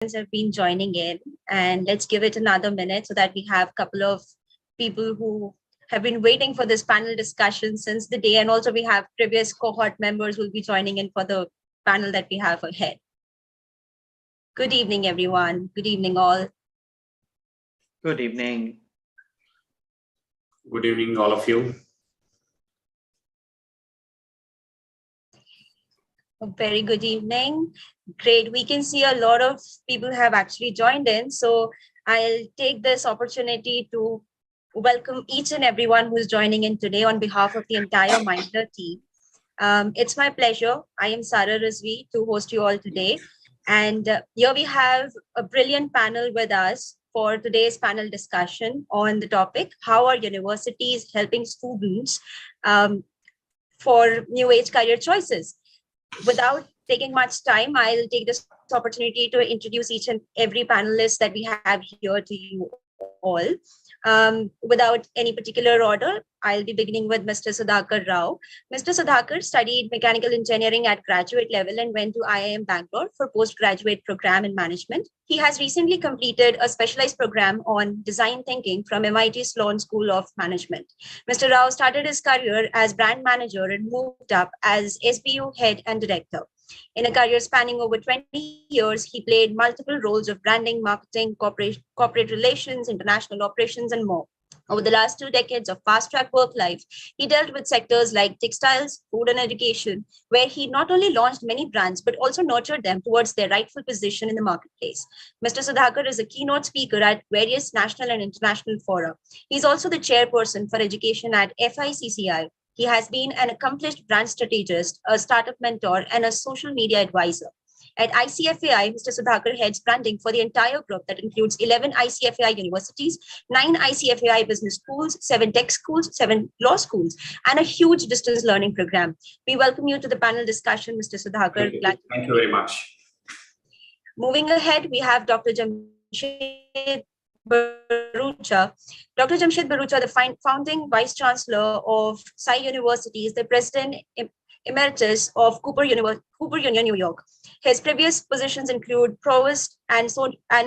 have been joining in, and let's give it another minute so that we have a couple of people who have been waiting for this panel discussion since the day, and also we have previous cohort members who will be joining in for the panel that we have ahead. Good evening, everyone. Good evening, all. Good evening. Good evening, all of you. A very good evening. Great. We can see a lot of people have actually joined in. So I'll take this opportunity to welcome each and everyone who's joining in today on behalf of the entire Mindler team. It's my pleasure. I am Sara Rizvi to host you all today. And here we have a brilliant panel with us for today's panel discussion on the topic, how are universities helping students for new age career choices? Without taking much time, I'll take this opportunity to introduce each and every panelist that we have here to you all. Without any particular order, I'll be beginning with Mr. Sudhakar Rao. Mr. Sudhakar studied mechanical engineering at graduate level and went to IIM Bangalore for postgraduate program in management. He has recently completed a specialized program on design thinking from MIT Sloan School of Management. Mr. Rao started his career as brand manager and moved up as SBU head and director. In a career spanning over 20 years, he played multiple roles of branding, marketing, corporate relations, international operations, and more. Over the last 2 decades of fast-track work life, he dealt with sectors like textiles, food, and education, where he not only launched many brands, but also nurtured them towards their rightful position in the marketplace. Mr. Sudhakar is a keynote speaker at various national and international fora. He's also the chairperson for education at FICCI. He has been an accomplished brand strategist, a startup mentor, and a social media advisor. At ICFAI, Mr. Sudhakar heads branding for the entire group that includes 11 ICFAI universities, 9 ICFAI business schools, 7 tech schools, 7 law schools, and a huge distance learning program. We welcome you to the panel discussion, Mr. Sudhakar. Thank you very much. Moving ahead, we have Dr. Jamshed Bharucha. Dr. Jamshed Bharucha, the founding vice chancellor of Sai University, is the president emeritus of Cooper Union, New York. His previous positions include provost and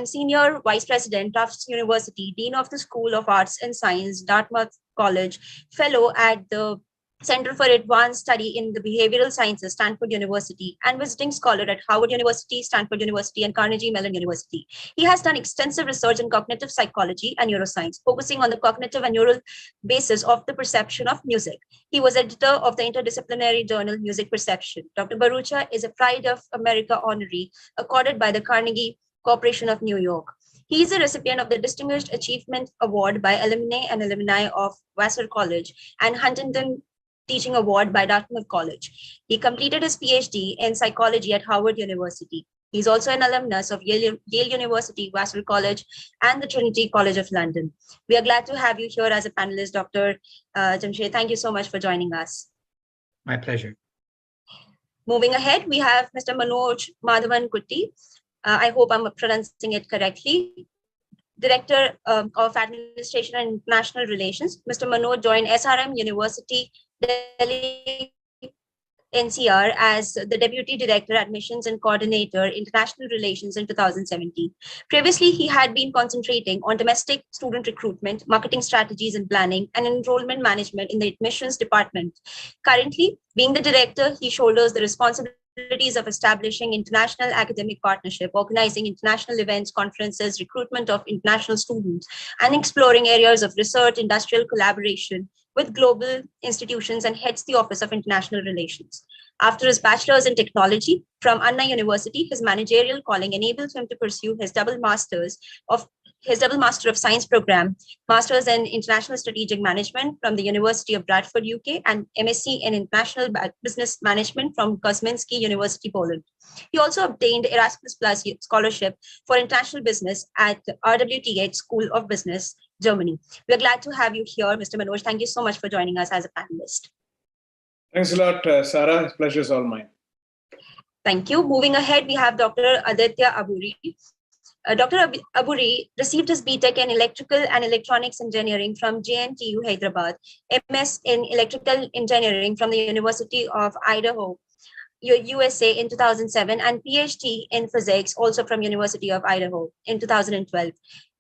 senior vice president, Tufts University, dean of the School of Arts and Science, Dartmouth College, fellow at the Center for Advanced Study in the Behavioral Sciences, Stanford University, and visiting scholar at Howard University, Stanford University, and Carnegie Mellon University. He has done extensive research in cognitive psychology and neuroscience, focusing on the cognitive and neural basis of the perception of music. He was editor of the interdisciplinary journal Music Perception. Dr. Bharucha is a Pride of America honoree accorded by the Carnegie Corporation of New York. He is a recipient of the Distinguished Achievement Award by alumni and alumni of Vassar College and Huntington Teaching Award by Dartmouth College. He completed his PhD in psychology at Howard University. He's also an alumnus of Yale University, Vassar College, and the Trinity College of London. We are glad to have you here as a panelist, Dr. Jamshed. Thank you so much for joining us. My pleasure. Moving ahead, we have Mr. Manoj Madhavan Kutti. I hope I'm pronouncing it correctly. Director of Administration and International Relations. Mr. Manoj joined SRM University, Delhi, NCR as the Deputy Director, Admissions and Coordinator, International Relations in 2017. Previously, he had been concentrating on domestic student recruitment, marketing strategies and planning, and enrollment management in the admissions department. Currently, being the director, he shoulders the responsibilities of establishing international academic partnership, organizing international events, conferences, recruitment of international students, and exploring areas of research, industrial collaboration with global institutions, and heads the Office of International Relations. After his bachelor's in technology from Anna University, his managerial calling enables him to pursue his double Master of Science program, Masters in International Strategic Management from the University of Bradford, UK, and MSc in International Business Management from Kosminski University, Poland. He also obtained Erasmus Plus scholarship for international business at RWTH School of Business, Germany. We are glad to have you here, Mr. Manoj. Thank you so much for joining us as a panelist. Thanks a lot, Sarah. Pleasure is all mine. Thank you. Moving ahead, we have Dr. Aditya Aburi. Dr. Aburi received his BTech in Electrical and Electronics Engineering from JNTU, Hyderabad, MS in Electrical Engineering from the University of Idaho, USA in 2007 and PhD in physics also from University of Idaho in 2012.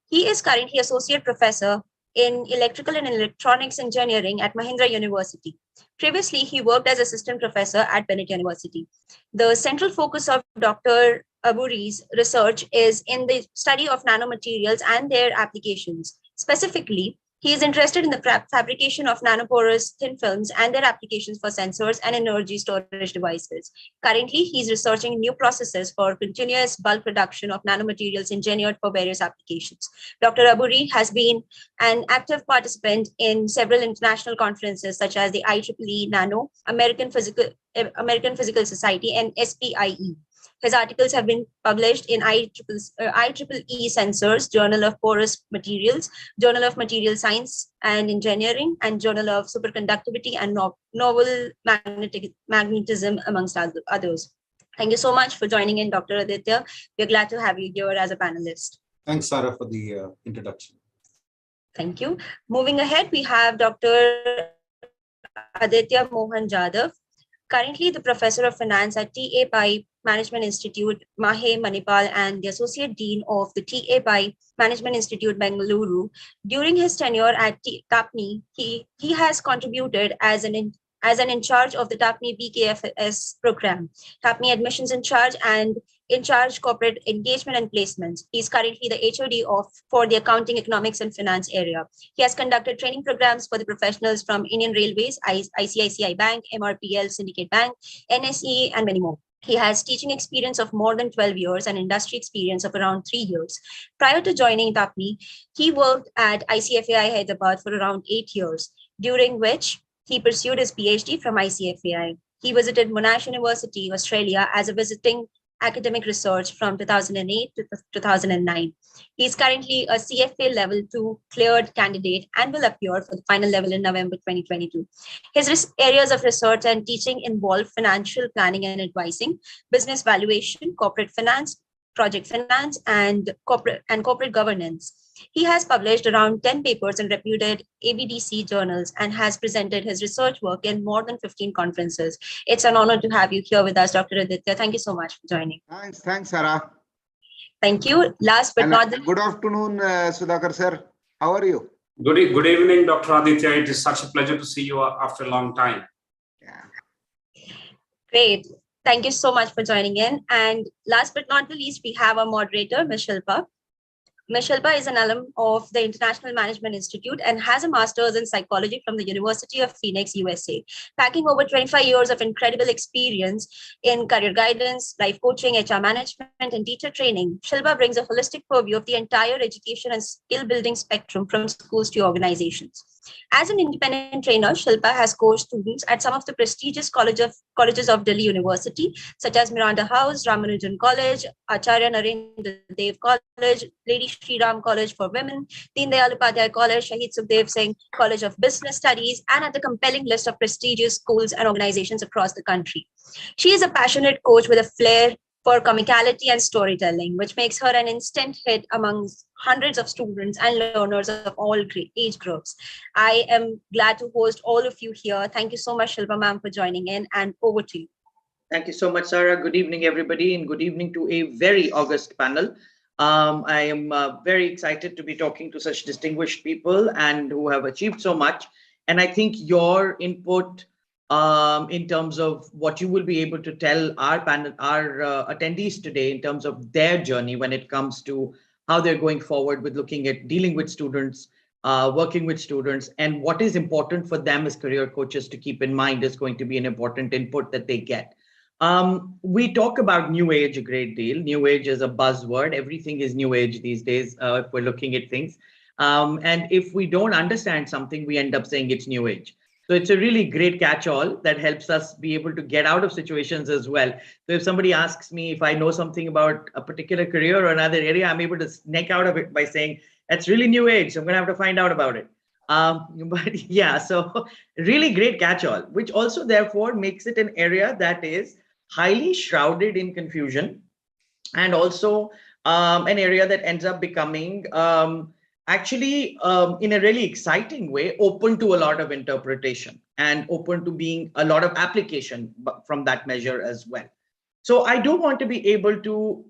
He is currently associate professor in electrical and electronics engineering at Mahindra University. Previously, he worked as assistant professor at Bennett University. The central focus of Dr. Aburi's research is in the study of nanomaterials and their applications. Specifically, he is interested in the fabrication of nanoporous thin films and their applications for sensors and energy storage devices. Currently, he is researching new processes for continuous bulk production of nanomaterials engineered for various applications. Dr. Aburi has been an active participant in several international conferences such as the IEEE Nano, American Physical Society, and SPIE. His articles have been published in IEEE Sensors, Journal of Porous Materials, Journal of Material Science and Engineering, and Journal of Superconductivity and Novel Magnetism, amongst others. Thank you so much for joining in, Dr. Aditya. We're glad to have you here as a panelist. Thanks, Sarah, for the introduction. Thank you. Moving ahead, we have Dr. Aditya Mohan Jadhav, currently the Professor of Finance at TAPMI Management Institute, Mahe, Manipal, and the Associate Dean of the TAPMI Management Institute, Bengaluru. During his tenure at TAPMI, he has contributed as an in charge of the TAPMI BKFS program, TAPMI Admissions in Charge, and in charge corporate engagement and placements. He's currently the HOD for the accounting, economics, and finance area. He has conducted training programs for the professionals from Indian Railways, ICICI Bank, MRPL, Syndicate Bank, NSE, and many more. He has teaching experience of more than 12 years and industry experience of around 3 years. Prior to joining TAPMI, he worked at ICFAI Hyderabad for around 8 years, during which he pursued his PhD from ICFAI. He visited Monash University, Australia as a visiting academic research from 2008 to 2009. He is currently a CFA Level 2 cleared candidate and will appear for the final level in November 2022. His areas of research and teaching involve financial planning and advising, business valuation, corporate finance, project finance, and corporate governance. He has published around 10 papers in reputed ABDC journals and has presented his research work in more than 15 conferences. It's an honor to have you here with us, Dr. Aditya. Thank you so much for joining. Thanks, Sarah. Thank you. Last but not least. Good afternoon, Sudhakar sir. How are you? Good evening, Dr. Aditya. It is such a pleasure to see you after a long time. Yeah. Great. Thank you so much for joining in. And last but not the least, we have our moderator, Ms. Shilpa. Ms. Shilpa is an alum of the International Management Institute and has a master's in psychology from the University of Phoenix, USA. Packing over 25 years of incredible experience in career guidance, life coaching, HR management, and teacher training, Shilpa brings a holistic purview of the entire education and skill building spectrum from schools to organizations. As an independent trainer, Shilpa has coached students at some of the prestigious colleges of Delhi University, such as Miranda House, Ramanujan College, Acharya Narendra Dev College, Lady Shri Ram College for Women, Deen Dayal Upadhyay College, Shahid Sukhdev Singh College of Business Studies, and at the compelling list of prestigious schools and organizations across the country. She is a passionate coach with a flair for comicality and storytelling, which makes her an instant hit among hundreds of students and learners of all age groups. I am glad to host all of you here. Thank you so much, Shilpa ma'am, for joining in, and over to you. Thank you so much, Sarah. Good evening, everybody, and good evening to a very august panel. I am very excited to be talking to such distinguished people and who have achieved so much. And I think your input in terms of what you will be able to tell our panel, our attendees today in terms of their journey when it comes to how they're going forward with looking at dealing with students, working with students, and what is important for them as career coaches to keep in mind is going to be an important input that they get. We talk about new age a great deal. New age is a buzzword. Everything is new age these days if we're looking at things. And if we don't understand something, we end up saying it's new age. So it's a really great catch-all that helps us be able to get out of situations as well. So if somebody asks me if I know something about a particular career or another area, I'm able to snake out of it by saying, that's really new age. So I'm going to have to find out about it. But yeah, so really great catch-all, which also therefore makes it an area that is highly shrouded in confusion and also an area that ends up becoming actually, in a really exciting way, open to a lot of interpretation and open to being a lot of application from that measure as well. So I do want to be able to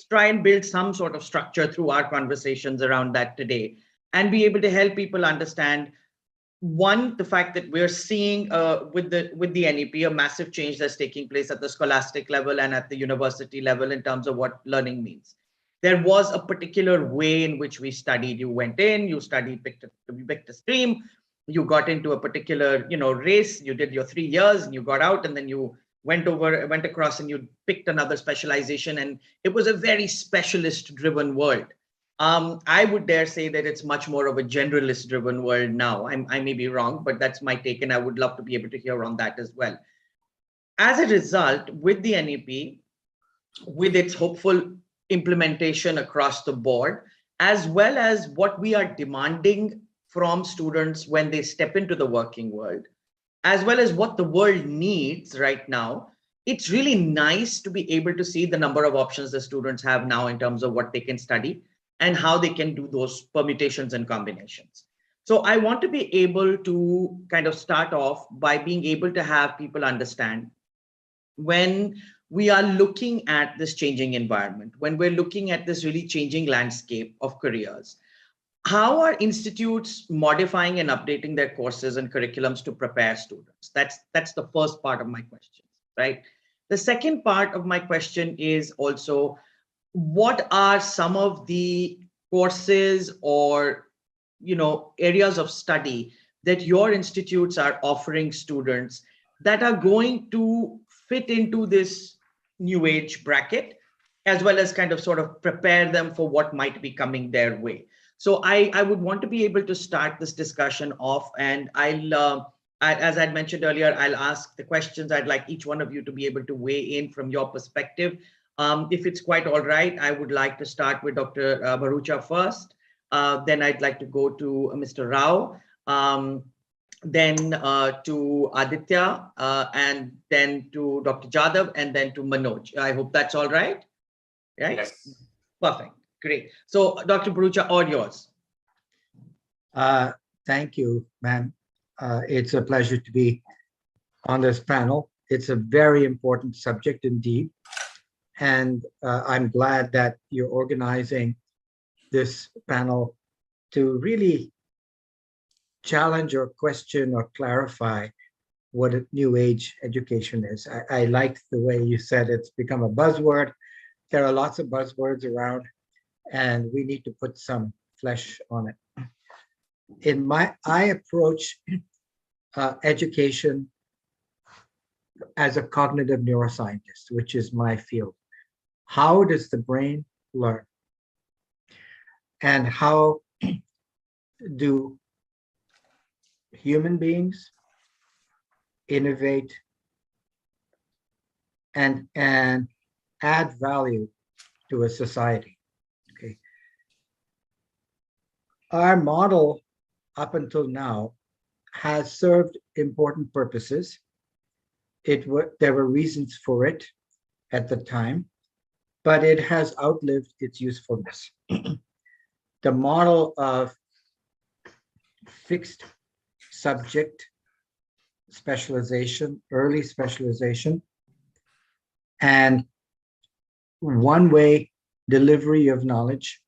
try and build some sort of structure through our conversations around that today and be able to help people understand, one, the fact that we're seeing with the NEP a massive change that's taking place at the scholastic level and at the university level in terms of what learning means. There was a particular way in which we studied. You went in, you studied, picked a stream, you got into a particular race, you did your 3 years and you got out, and then you went across and you picked another specialization, and it was a very specialist driven world. I would dare say that it's much more of a generalist driven world now. I may be wrong, but that's my take, and I would love to be able to hear on that as well. As a result, with the NEP, with its hopeful implementation across the board, as well as what we are demanding from students when they step into the working world, as well as what the world needs right now, it's really nice to be able to see the number of options the students have now in terms of what they can study and how they can do those permutations and combinations. So I want to be able to kind of start off by being able to have people understand, when we are looking at this changing environment, when we're looking at this really changing landscape of careers, how are institutes modifying and updating their courses and curriculums to prepare students? That's the first part of my question, right? The second part of my question is also, what are some of the courses or areas of study that your institutes are offering students that are going to fit into this new age bracket, as well as kind of sort of prepare them for what might be coming their way? So I would want to be able to start this discussion off, and as I'd mentioned earlier, I'll ask the questions. I'd like each one of you to be able to weigh in from your perspective. If it's quite all right, I would like to start with Dr. Bharucha first. Then I'd like to go to Mr. Rao, then to Aditya, and then to Dr. Jadhav, and then to Manoj. I hope that's all right. Right? Yes. Perfect. Great. So, Dr. Bharucha, all yours. Thank you, ma'am. It's a pleasure to be on this panel. It's a very important subject indeed. And I'm glad that you're organizing this panel to really challenge or question or clarify what a new age education is. I like the way you said it's become a buzzword. There are lots of buzzwords around, and we need to put some flesh on it. I approach education as a cognitive neuroscientist, which is my field. How does the brain learn? And how do human beings innovate and add value to a society? Okay. Our model up until now has served important purposes. There were reasons for it at the time, but it has outlived its usefulness. The model of fixed subject specialization, early specialization, and one-way delivery of knowledge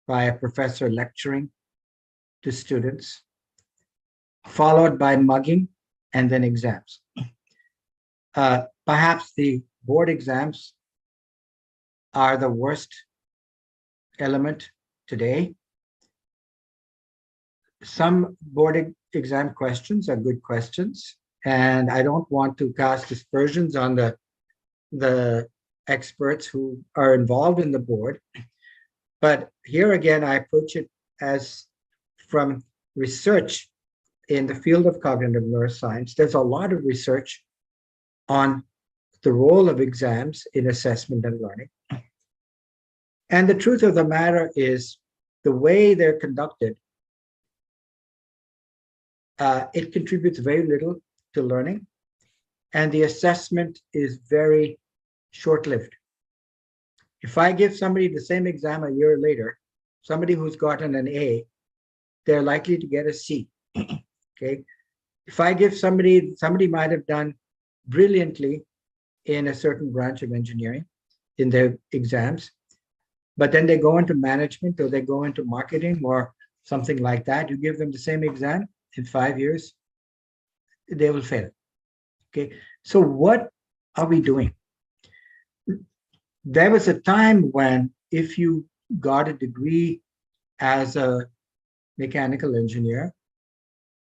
by a professor lecturing to students, followed by mugging and then exams. Perhaps the board exams are the worst element today. Some board exam questions are good questions, and I don't want to cast aspersions on the experts who are involved in the board. But here again, I approach it as from research in the field of cognitive neuroscience. There's a lot of research on the role of exams in assessment and learning. And the truth of the matter is, the way they're conducted, it contributes very little to learning, and the assessment is very short-lived. If I give somebody the same exam a year later, somebody who's gotten an A, they're likely to get a C. Okay. If I give somebody might have done brilliantly in a certain branch of engineering in their exams, but then they go into management or they go into marketing or something like that. You give them the same exam in 5 years, they will fail. Okay. So what are we doing? There was a time when if you got a degree as a mechanical engineer,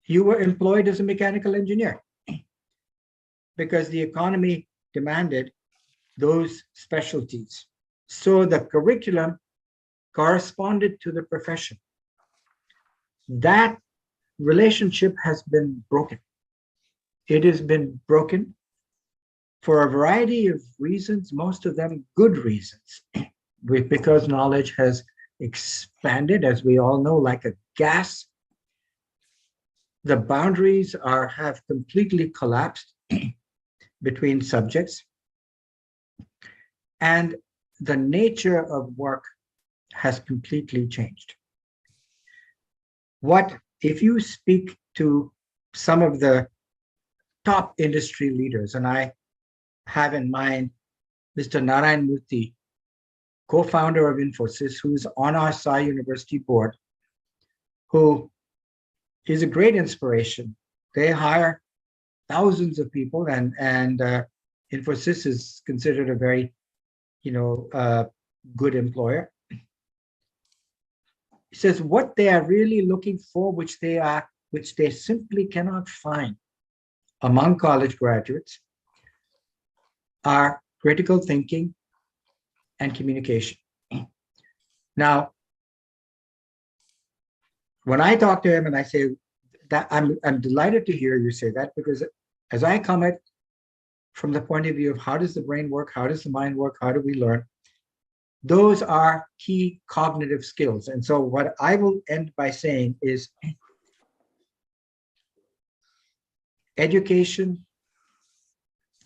you were employed as a mechanical engineer because the economy demanded those specialties. So the curriculum corresponded to the profession. That relationship has been broken. It has been broken for a variety of reasons, most of them good reasons, because knowledge has expanded, as we all know, like a gas. The boundaries have completely collapsed between subjects, and the nature of work has completely changed. If you speak to some of the top industry leaders, and I have in mind Mr. Narayan Murthy, co-founder of Infosys, who's on our Sai University board, who is a great inspiration. They hire thousands of people, and Infosys is considered a very, good employer. He says what they are really looking for, which they simply cannot find among college graduates, are critical thinking and communication. Now, when I talk to him and I say that, I'm delighted to hear you say that, because as I come at from the point of view of how does the brain work, how does the mind work, how do we learn, those are key cognitive skills. And so what I will end by saying is education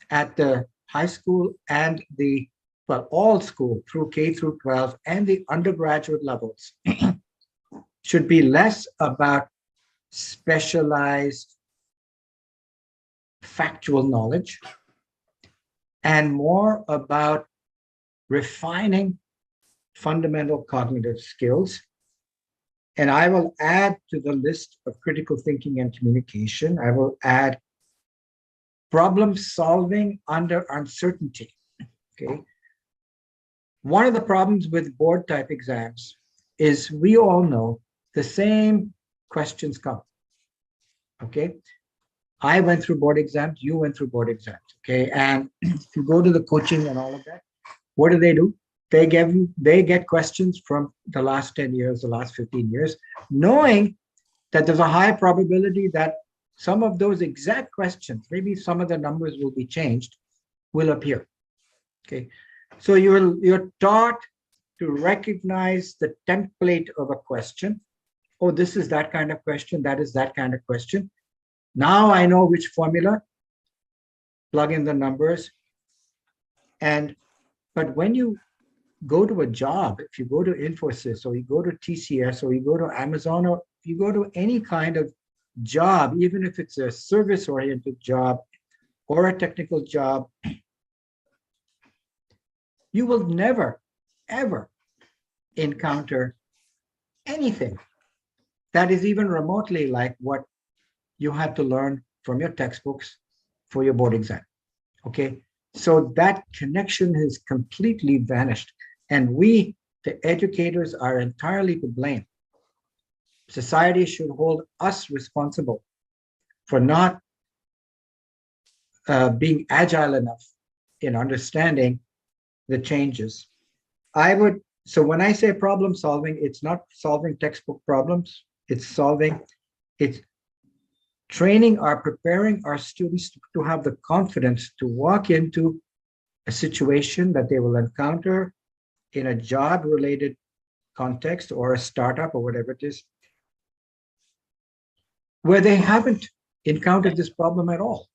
at the high school and all school through K through 12 and the undergraduate levels should be less about specialized factual knowledge and more about refining fundamental cognitive skills. And I will add to the list of critical thinking and communication, I will add problem solving under uncertainty. Okay. One of the problems with board type exams is we all know the same questions come. Okay. I went through board exams, you went through board exams. Okay. And if you go to the coaching and all of that, what do? They get questions from the last 10 years, the last 15 years, knowing that there's a high probability that some of those exact questions, maybe some of the numbers will be changed, will appear. Okay. So you're taught to recognize the template of a question. Oh, this is that kind of question. That is that kind of question. Now I know which formula, plug in the numbers. But when you go to a job, if you go to Infosys or you go to TCS or you go to Amazon or you go to any kind of job, even if it's a service-oriented job or a technical job, you will never, ever encounter anything that is even remotely like what you had to learn from your textbooks for your board exam. Okay, so that connection has completely vanished. And we, the educators, are entirely to blame. Society should hold us responsible for not being agile enough in understanding the changes. So when I say problem solving, it's not solving textbook problems, it's training or preparing our students to have the confidence to walk into a situation that they will encounter in a job-related context or a startup or whatever it is, where they haven't encountered this problem at all,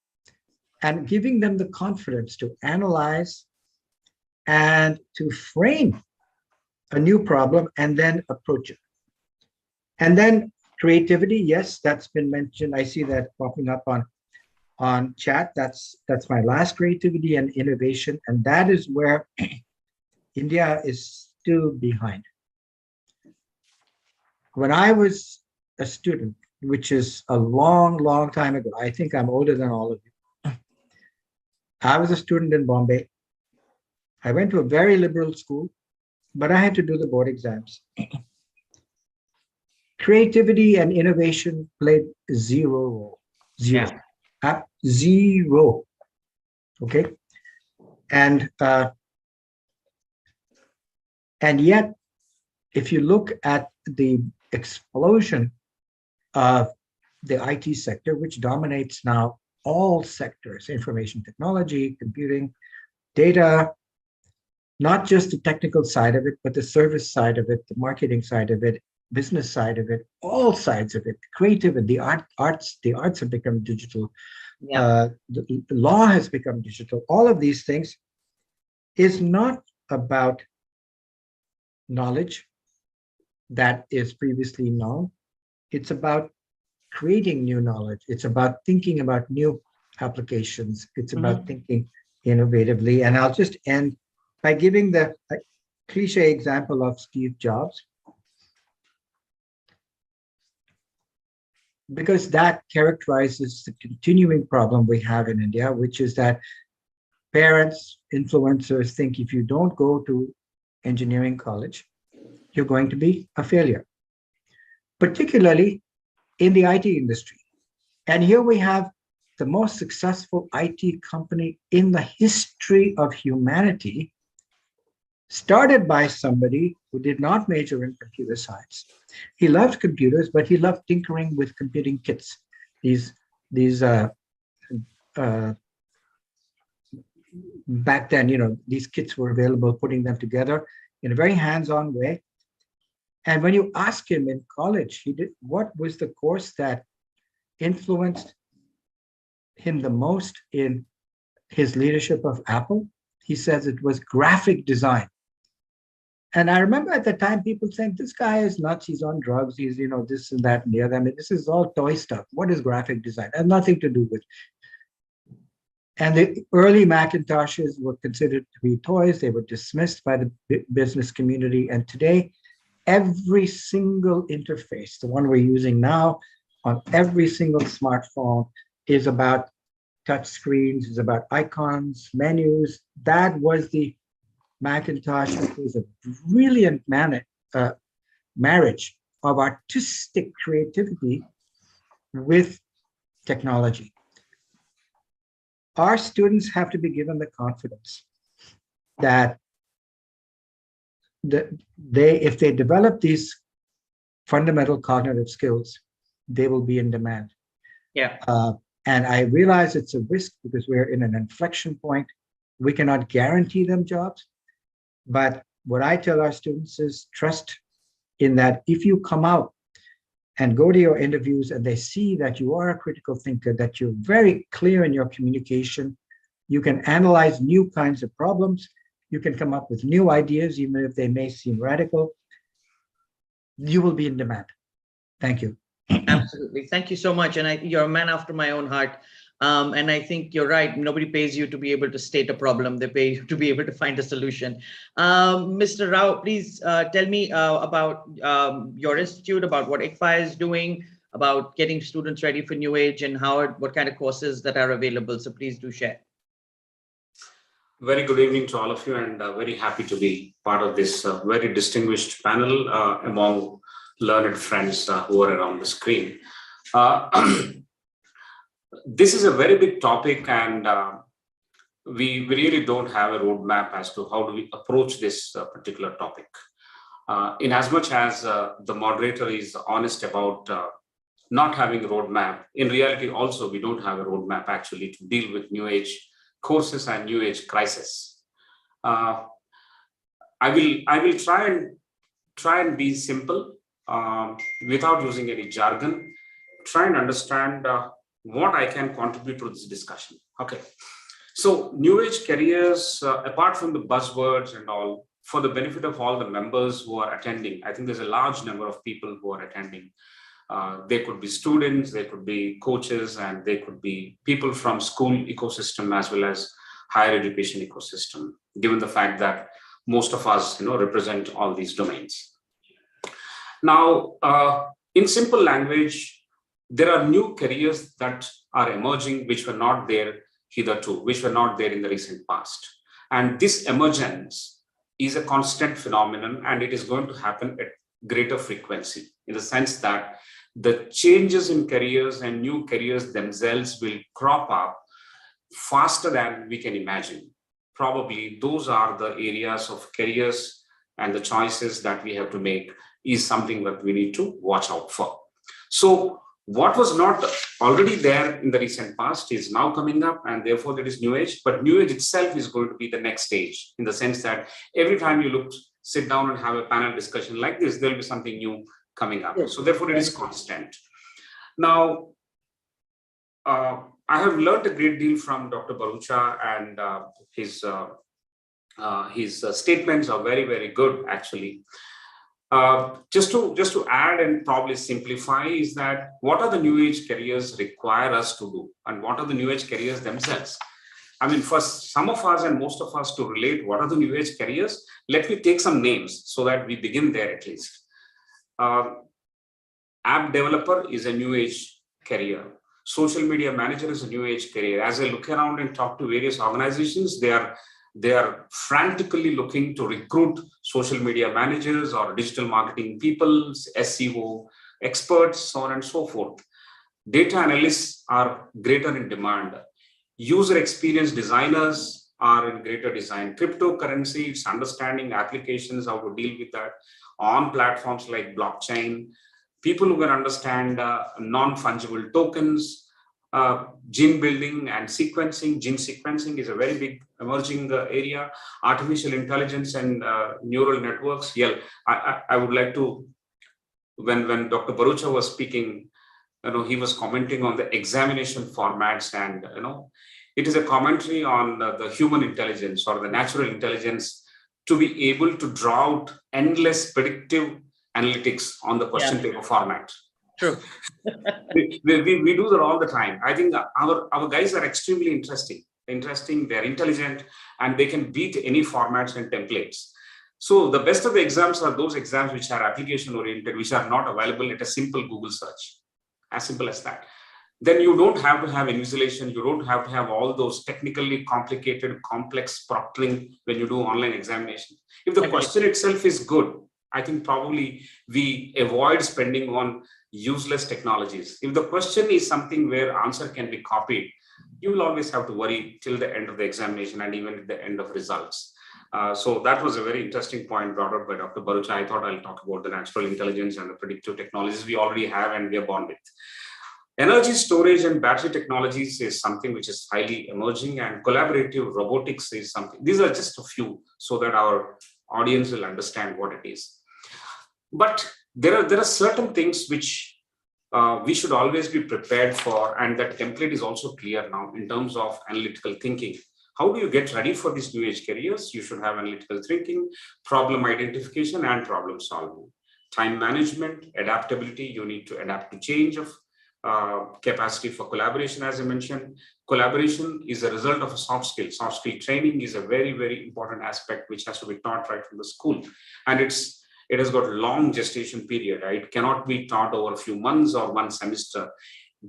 and giving them the confidence to analyze and to frame a new problem, and then approach it. And then creativity, yes, that's been mentioned. I see that popping up on chat. That's my last, creativity and innovation. And that is where India is still behind. When I was a student, which is a long, long time ago, I think I'm older than all of you. I was a student in Bombay. I went to a very liberal school, but I had to do the board exams. Creativity and innovation played zero role. Zero. Zero. Okay. And yet, if you look at the explosion of the IT sector, which dominates now all sectors, information technology, computing, data, not just the technical side of it, but the service side of it, the marketing side of it, business side of it, all sides of it, creativity, the arts have become digital. The law has become digital. All of these things is not about knowledge that is previously known. It's about creating new knowledge. It's about thinking about new applications. It's about thinking innovatively. And I'll just end by giving the cliche example of Steve Jobs, because that characterizes the continuing problem we have in India, which is that parents, influencers think if you don't go to engineering college, you're going to be a failure, particularly in the IT industry. And here we have the most successful IT company in the history of humanity, started by somebody who did not major in computer science. He loved computers, but he loved tinkering with computing kits. Back then, these kits were available, putting them together in a very hands-on way. And when you ask him in college, what was the course that influenced him the most in his leadership of Apple? He says it was graphic design. And I remember at the time people saying, this guy is nuts, he's on drugs, he's, this and that and the other. I mean, this is all toy stuff. What is graphic design? It has nothing to do with. And the early Macintoshes were considered to be toys. They were dismissed by the business community. And today, every single interface, the one we're using now on every single smartphone, is about touch screens, is about icons, menus. That was the Macintosh. It was a brilliant marriage of artistic creativity with technology. Our students have to be given the confidence that if they develop these fundamental cognitive skills, they will be in demand. And I realize it's a risk because we're in an inflection point. We cannot guarantee them jobs. But what I tell our students is trust in that if you come out and go to your interviews and they see that you are a critical thinker, that you're very clear in your communication, you can analyze new kinds of problems, you can come up with new ideas, even if they may seem radical, you will be in demand. Thank you. Absolutely. Thank you so much. And you're a man after my own heart. And I think you're right. Nobody pays you to be able to state a problem. They pay you to be able to find a solution. Mr. Rao, please tell me about your institute, about what ICFAI is doing, about getting students ready for New Age and what kind of courses that are available. So please do share. Very good evening to all of you, and very happy to be part of this very distinguished panel among learned friends who are around the screen. This is a very big topic, and we really don't have a roadmap as to how do we approach this particular topic. In as much as the moderator is honest about not having a roadmap, in reality also we don't have a roadmap actually to deal with New Age courses and New Age crisis. I will try and be simple without using any jargon. Try and understand what I can contribute to this discussion. Okay, so New Age careers, apart from the buzzwords and all, for the benefit of all the members who are attending, I think there's a large number of people who are attending. They could be students, they could be coaches, and they could be people from school ecosystem as well as higher education ecosystem, given the fact that most of us represent all these domains. Now, in simple language, there are new careers that are emerging which were not there hitherto, which were not there in the recent past. And this emergence is a constant phenomenon, and it is going to happen at greater frequency, in the sense that the changes in careers and new careers themselves will crop up faster than we can imagine. Probably those are the areas of careers, and the choices that we have to make is something that we need to watch out for. So what was not already there in the recent past is now coming up, and therefore there is new age. But new age itself is going to be the next stage, in the sense that every time you sit down and have a panel discussion like this, there will be something new coming up. So therefore it is constant. Now, I have learned a great deal from Dr. Bharucha, and his statements are very, very good, actually. Just to add and probably simplify is that what are the new age careers require us to do, and what are the new age careers themselves? I mean, for some of us and most of us to relate what are the new age careers, let me take some names so that we begin there at least. App developer is a new age career. Social media manager is a new age career. As I look around and talk to various organizations, they are frantically looking to recruit social media managers or digital marketing people, SEO experts, so on and so forth. Data analysts are greater in demand. User experience designers are in greater design. Cryptocurrency, it's understanding applications, how to deal with that on platforms like blockchain. People who can understand non-fungible tokens, gene building and sequencing. Gene sequencing is a very big emerging area. Artificial intelligence and neural networks. Yeah, I would like to, when Dr. Bharucha was speaking, he was commenting on the examination formats, and it is a commentary on the human intelligence or the natural intelligence to be able to draw out endless predictive analytics on the question paper format. True. we do that all the time. I think our guys are extremely interesting, they're intelligent, and they can beat any formats and templates. So the best of the exams are those exams which are application oriented, which are not available at a simple Google search. As simple as that. Then you don't have to have invigilation. You don't have to have all those technically complicated, complex proctoring when you do online examinations. If the question itself is good, I think probably we avoid spending on useless technologies. If the question is something where answer can be copied, you will always have to worry till the end of the examination and even at the end of results. So that was a very interesting point brought up by Dr. Bharucha. I thought I'll talk about the natural intelligence and the predictive technologies we already have and we are born with. Energy storage and battery technologies is something which is highly emerging, and collaborative robotics is something. These are just a few so that our audience will understand what it is. But there are certain things which we should always be prepared for, and that template is also clear now in terms of analytical thinking. How do you get ready for these new age careers? You should have analytical thinking, problem identification, and problem solving. Time management, adaptability, you need to adapt to change of capacity for collaboration, as I mentioned. Collaboration is a result of a soft skill. Soft skill training is a very, very important aspect which has to be taught right from the school. And it has got a long gestation period. Right? It cannot be taught over a few months or one semester.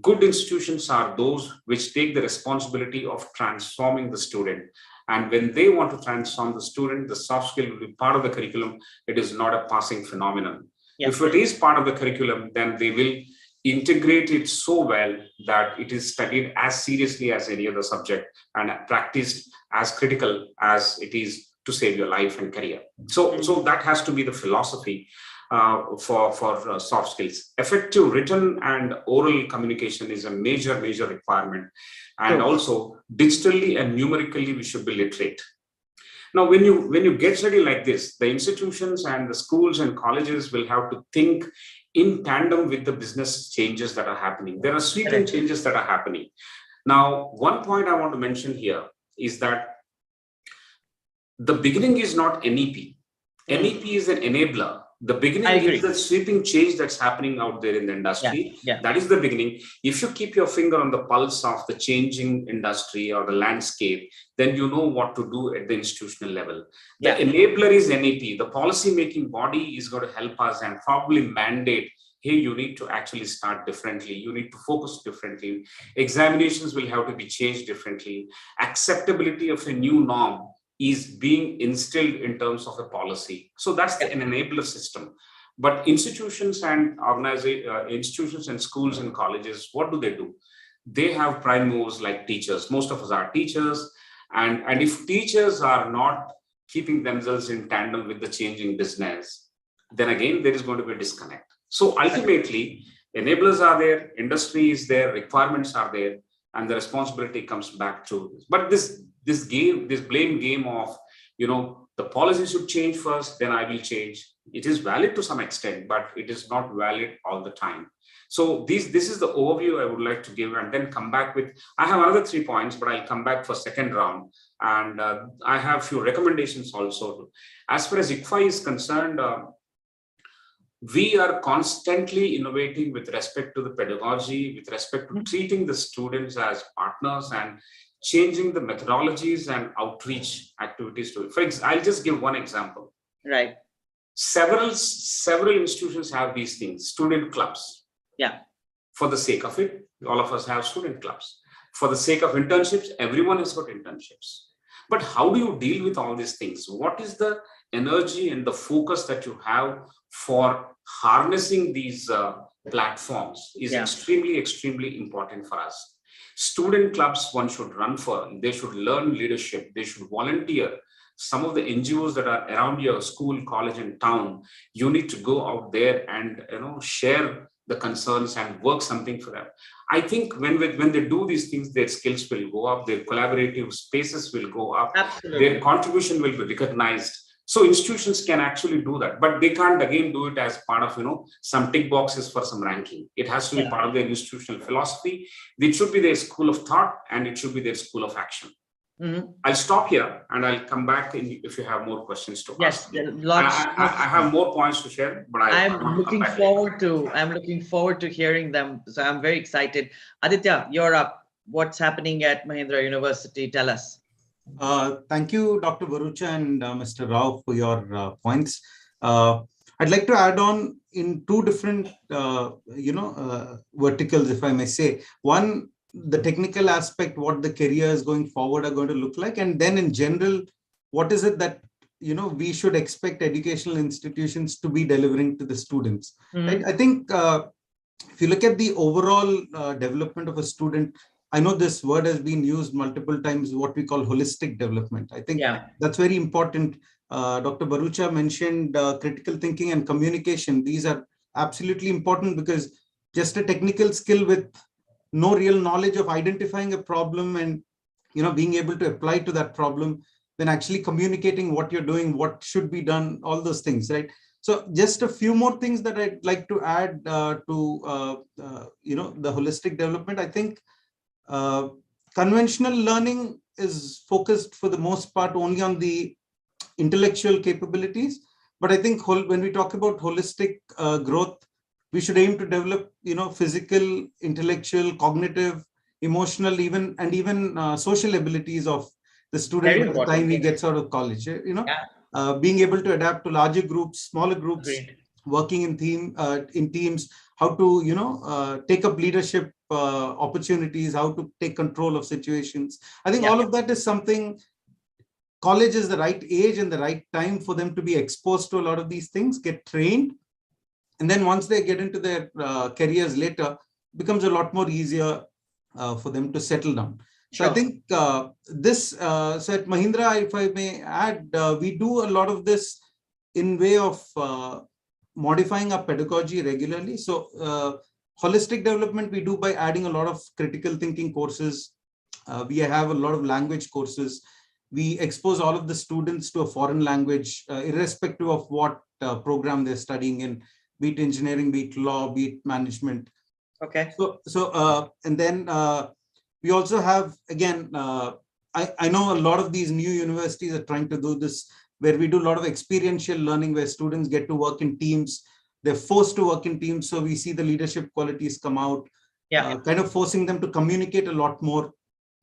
Good institutions are those which take the responsibility of transforming the student. And when they want to transform the student, the soft skill will be part of the curriculum. It is not a passing phenomenon. Yeah. If it is part of the curriculum, then they will integrate it so well that it is studied as seriously as any other subject and practiced as critical as it is to save your life and career. So that has to be the philosophy for soft skills. Effective written and oral communication is a major requirement. And also digitally and numerically, we should be literate. Now, when you get ready like this, the institutions and the schools and colleges will have to think in tandem with the business changes that are happening. There are sweeping changes that are happening. Now, one point I want to mention here is that the beginning is not NEP. NEP is an enabler. The beginning is the sweeping change that's happening out there in the industry. That is the beginning. If you keep your finger on the pulse of the changing industry or the landscape, then you know what to do at the institutional level. The enabler is NEP. The policy making body is going to help us and probably mandate, hey, you need to actually start differently. You need to focus differently. Examinations will have to be changed differently. Acceptability of a new norm is being instilled in terms of a policy. So that's an enabler system. But institutions and institutions and schools and colleges, what do? They have prime movers like teachers. Most of us are teachers. And if teachers are not keeping themselves in tandem with the changing business, then again, there is going to be a disconnect. So ultimately, enablers are there, industry is there, requirements are there, and the responsibility comes back to this. But this blame game of, the policy should change first, then I will change. It is valid to some extent, but it is not valid all the time. So this is the overview I would like to give, and then come back with, I have another 3 points, but I'll come back for second round. And I have a few recommendations also. As far as ICFAI is concerned, we are constantly innovating with respect to the pedagogy, with respect to treating the students as partners and changing the methodologies and outreach activities to it. For example, I'll just give one example. Right. Several institutions have these things, student clubs. Yeah. For the sake of it, all of us have student clubs. For the sake of internships, everyone has got internships. But how do you deal with all these things? What is the energy and the focus that you have for harnessing these platforms is extremely, extremely important for us. Student clubs one should run for, they should learn leadership, they should volunteer. Some of the NGOs that are around your school, college, and town, you need to go out there and share the concerns and work something for them. I think when they do these things, their skills will go up, their collaborative spaces will go up, their contribution will be recognized. So institutions can actually do that, but they can't again do it as part of some tick boxes for some ranking. It has to be part of their institutional philosophy. It should be their school of thought, and it should be their school of action. I'll stop here and I'll come back if you have more questions to ask. I have more points to share, but I'm looking forward to hearing them. So I'm very excited. Aditya, you're up. What's happening at Mahindra University? Tell us. Thank you, Dr. Barucha and Mr. Rao for your points. I'd like to add on in two different, verticals, if I may say. One, the technical aspect, what the careers going forward are going to look like. And then in general, what is it that, we should expect educational institutions to be delivering to the students. Right? I think if you look at the overall development of a student, I know this word has been used multiple times, what we call holistic development. I think that's very important. Dr. Barucha mentioned critical thinking and communication. These are absolutely important because just a technical skill with no real knowledge of identifying a problem and being able to apply to that problem, then actually communicating what you're doing, what should be done, all those things, right? So just a few more things that I'd like to add to the holistic development. I think conventional learning is focused for the most part only on the intellectual capabilities. But I think when we talk about holistic growth, we should aim to develop, physical, intellectual, cognitive, emotional, even social abilities of the student by the time he gets out of college. Being able to adapt to larger groups, smaller groups, working in teams, how to take up leadership opportunities, how to take control of situations. I think all of that is something. College is the right age and the right time for them to be exposed to a lot of these things, get trained. And then once they get into their careers later, it becomes a lot more easier for them to settle down. So I think so at Mahindra, if I may add, we do a lot of this in way of modifying our pedagogy regularly. So holistic development we do by adding a lot of critical thinking courses. We have a lot of language courses. We expose all of the students to a foreign language, irrespective of what program they're studying in, be it engineering, be it law, be it management. Okay. So and then we also have, again, I know a lot of these new universities are trying to do this where we do a lot of experiential learning, where students get to work in teams. They're forced to work in teams. So we see the leadership qualities come out, kind of forcing them to communicate a lot more,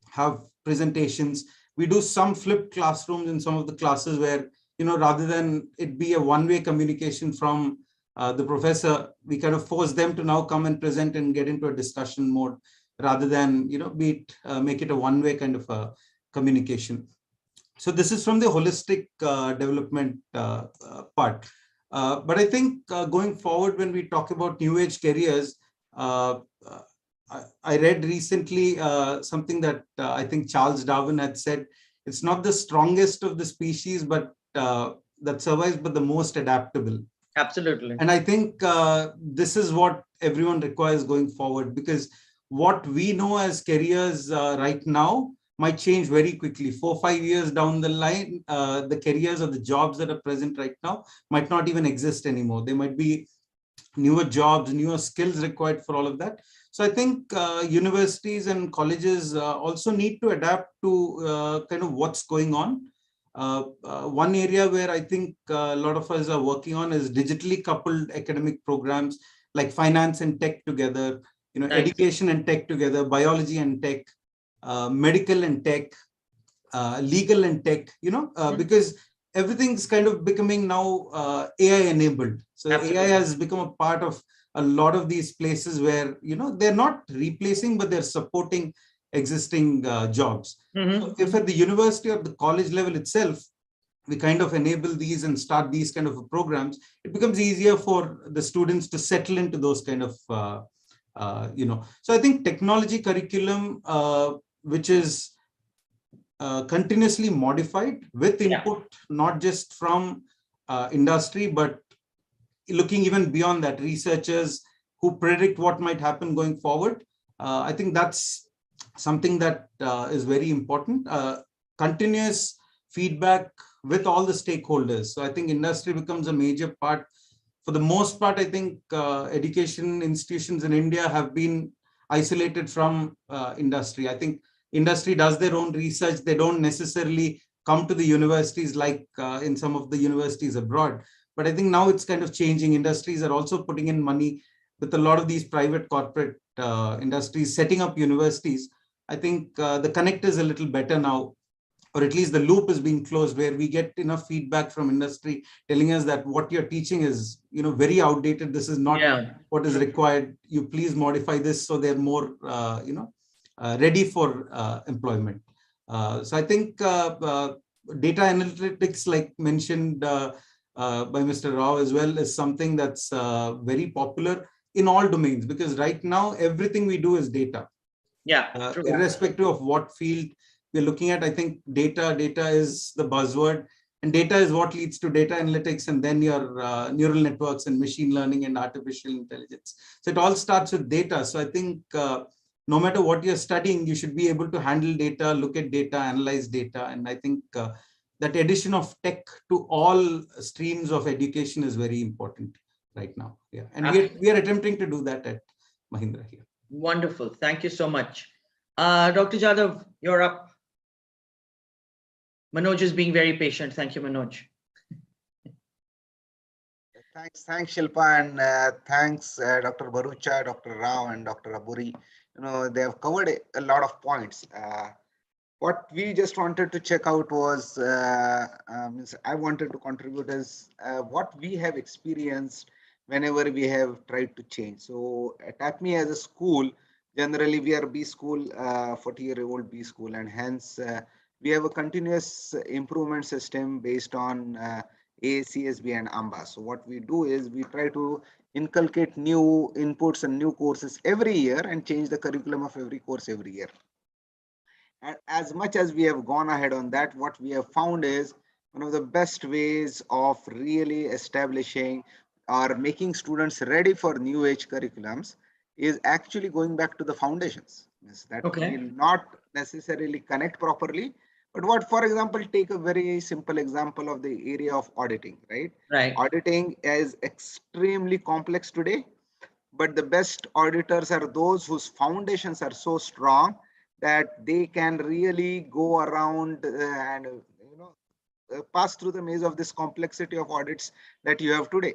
have presentations. We do some flipped classrooms in some of the classes where, rather than it be a one-way communication from the professor, we kind of force them to now come and present and get into a discussion mode, rather than, make it a one-way kind of a communication. So this is from the holistic development part. But I think going forward, when we talk about new age careers, I read recently something that I think Charles Darwin had said, it's not the strongest of the species, but that survives, but the most adaptable. Absolutely. And I think this is what everyone requires going forward, because what we know as careers right now might change very quickly. 4 or 5 years down the line, the careers or the jobs that are present right now might not even exist anymore. There might be newer jobs, newer skills required for all of that. So I think universities and colleges also need to adapt to kind of what's going on. One area where I think a lot of us are working on is digitally coupled academic programs, like finance and tech together, Nice. education and tech together, biology and tech, medical and tech, legal and tech, because everything's kind of becoming now AI enabled. So Absolutely. AI has become a part of a lot of these places where, they're not replacing, but they're supporting existing jobs. So if at the university or the college level itself, we kind of enable these and start these kind of programs, it becomes easier for the students to settle into those kind of, So I think technology curriculum, which is continuously modified with input, not just from industry, but looking even beyond that, researchers who predict what might happen going forward. I think that's something that is very important. Continuous feedback with all the stakeholders. So I think industry becomes a major part. For the most part, I think education institutions in India have been isolated from industry. I think industry does their own research. They don't necessarily come to the universities like in some of the universities abroad. But I think now it's kind of changing. Industries are also putting in money with a lot of these private corporate industries setting up universities. I think the connect is a little better now, or at least the loop is being closed, where we get enough feedback from industry telling us that what you're teaching is, very outdated. This is not what is required. You please modify this so they're more, ready for employment. So I think data analytics, like mentioned by Mr. Rao as well, is something that's very popular in all domains, because right now everything we do is data. Irrespective of what field we're looking at, I think data is the buzzword, and data is what leads to data analytics, and then your neural networks and machine learning and artificial intelligence. So it all starts with data. So I think no matter what you're studying, you should be able to handle data, look at data, analyze data. And I think that addition of tech to all streams of education is very important right now. Yeah, and we are attempting to do that at Mahindra here. Wonderful. Thank you so much. Dr. Jadhav, you're up. Manoj is being very patient. Thank you, Manoj. Thanks, Shilpa, and thanks, Dr. Barucha, Dr. Rao, and Dr. Aburi. They have covered a lot of points. What we just wanted to check out was, I wanted to contribute is what we have experienced whenever we have tried to change. So at TAPMI as a school, generally we are B school, 40-year-old B school, and hence we have a continuous improvement system based on AACSB and AMBA. So what we do is we try to inculcate new inputs and new courses every year and change the curriculum of every course every year. And as much as we have gone ahead on that, what we have found is one of the best ways of really establishing or making students ready for new age curriculums is actually going back to the foundations. That will not necessarily connect properly. But what, for example, take a very simple example of the area of auditing, right? Auditing is extremely complex today, but the best auditors are those whose foundations are so strong that they can really go around and pass through the maze of this complexity of audits that you have today.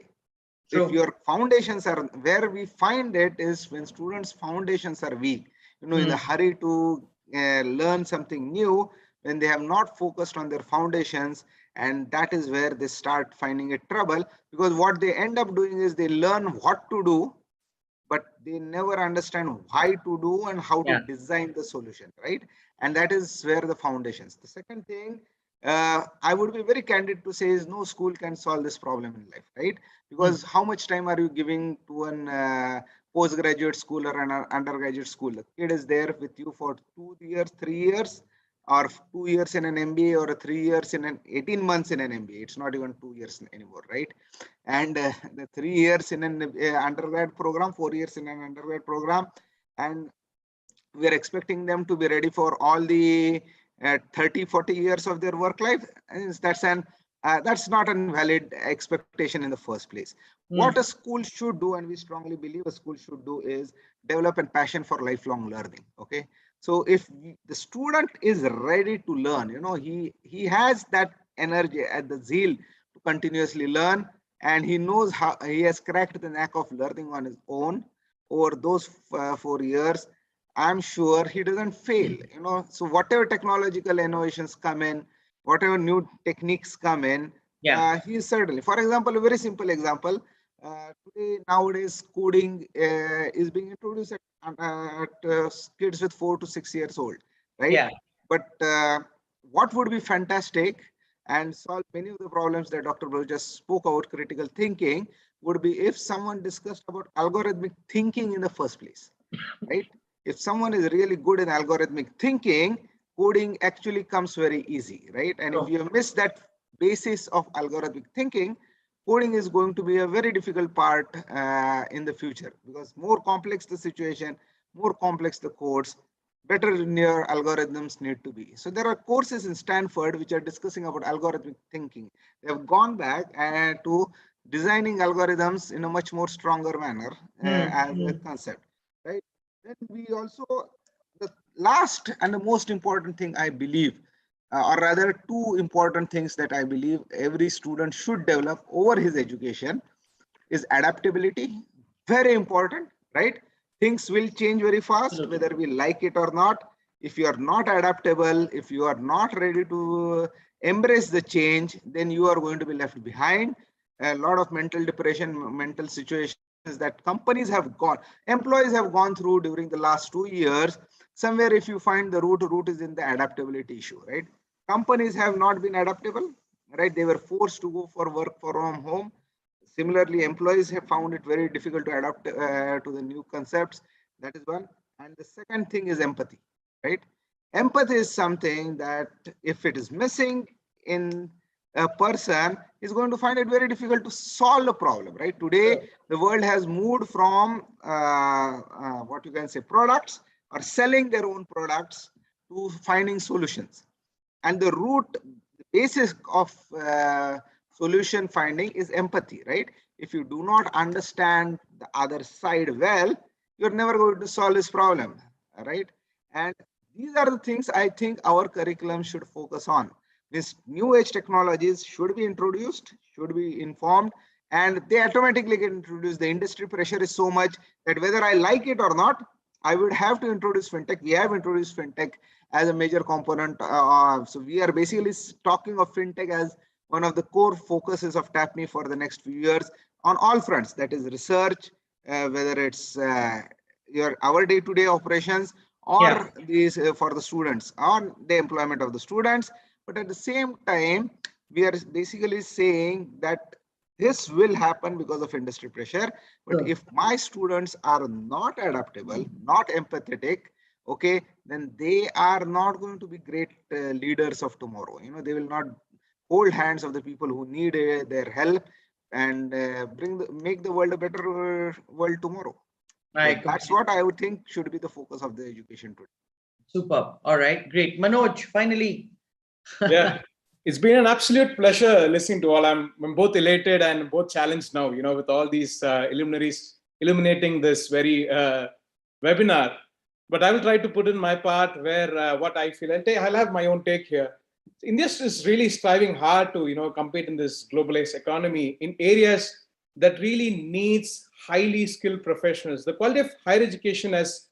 True. If your foundations are, where we find it is when students' foundations are weak, in the hurry to learn something new, when they have not focused on their foundations, and that is where they start finding it trouble, because what they end up doing is they learn what to do, but they never understand why to do and how to design the solution, right? And that is where the foundations. The second thing, I would be very candid to say is no school can solve this problem in life, right? Because how much time are you giving to an postgraduate school or an undergraduate school? The kid is there with you for 2 years, 3 years, or 2 years in an MBA, or 3 years in an 18 months in an MBA. It's not even 2 years anymore, right? And the 3 years in an undergrad program, 4 years in an undergrad program, and we are expecting them to be ready for all the 30, 40 years of their work life. And that's not a valid expectation in the first place. What a school should do, and we strongly believe a school should do, is develop a passion for lifelong learning. Okay, so if the student is ready to learn, he has that energy and the zeal to continuously learn, and he knows how he has cracked the knack of learning on his own over those 4 years, I'm sure he doesn't fail. So whatever technological innovations come in, whatever new techniques come in, he is certainly, for example, a very simple example, nowadays coding is being introduced at kids with 4 to 6 years old, right? But what would be fantastic and solve many of the problems that Dr. Bro just spoke about, critical thinking, would be if someone discussed about algorithmic thinking in the first place, right? If someone is really good in algorithmic thinking, coding actually comes very easy, right? And if you miss that basis of algorithmic thinking, coding is going to be a very difficult part in the future, because more complex the situation, more complex the codes, better your algorithms need to be. So there are courses in Stanford which are discussing about algorithmic thinking. They have gone back to designing algorithms in a much more stronger manner as a concept, right? Then we also, the last and the most important thing I believe, or rather 2 important things that I believe every student should develop over his education, is adaptability. Very important, right? Things will change very fast, whether we like it or not. If you are not adaptable, if you are not ready to embrace the change, then you are going to be left behind. A lot of mental depression, mental situations that companies have gone, employees have gone through during the last 2 years. Somewhere, if you find the root is in the adaptability issue, right? Companies have not been adaptable, right? They were forced to go for work from home. Similarly, employees have found it very difficult to adapt to the new concepts. That is one. And the second thing is empathy, right? Empathy is something that if it is missing in a person, is going to find it very difficult to solve a problem, right? Today, the world has moved from what you can say products or selling their own products to finding solutions. And the basis of solution finding is empathy, right? If you do not understand the other side well, you're never going to solve this problem, right? And these are the things I think our curriculum should focus on. These new age technologies should be introduced, should be informed, and they automatically get introduced. The industry pressure is so much that whether I like it or not, I would have to introduce fintech. We have introduced fintech as a major component. So we are basically talking of fintech as one of the core focuses of TAPMI for the next few years on all fronts. That is research, whether it's our day-to-day operations, or these for the students, on the employment of the students. But at the same time, we are basically saying that this will happen because of industry pressure. But if my students are not adaptable, not empathetic, okay, then they are not going to be great leaders of tomorrow. They will not hold hands of the people who need their help and make the world a better world tomorrow. So that's what I would think should be the focus of the education today. Superb. All right, great. Manoj, finally. Yeah, it's been an absolute pleasure listening to all. I'm both elated and both challenged now, with all these luminaries illuminating this very webinar. But I will try to put in my part where what I feel. I'll have my own take here. India is really striving hard to, compete in this globalized economy in areas that really needs highly skilled professionals. The quality of higher education has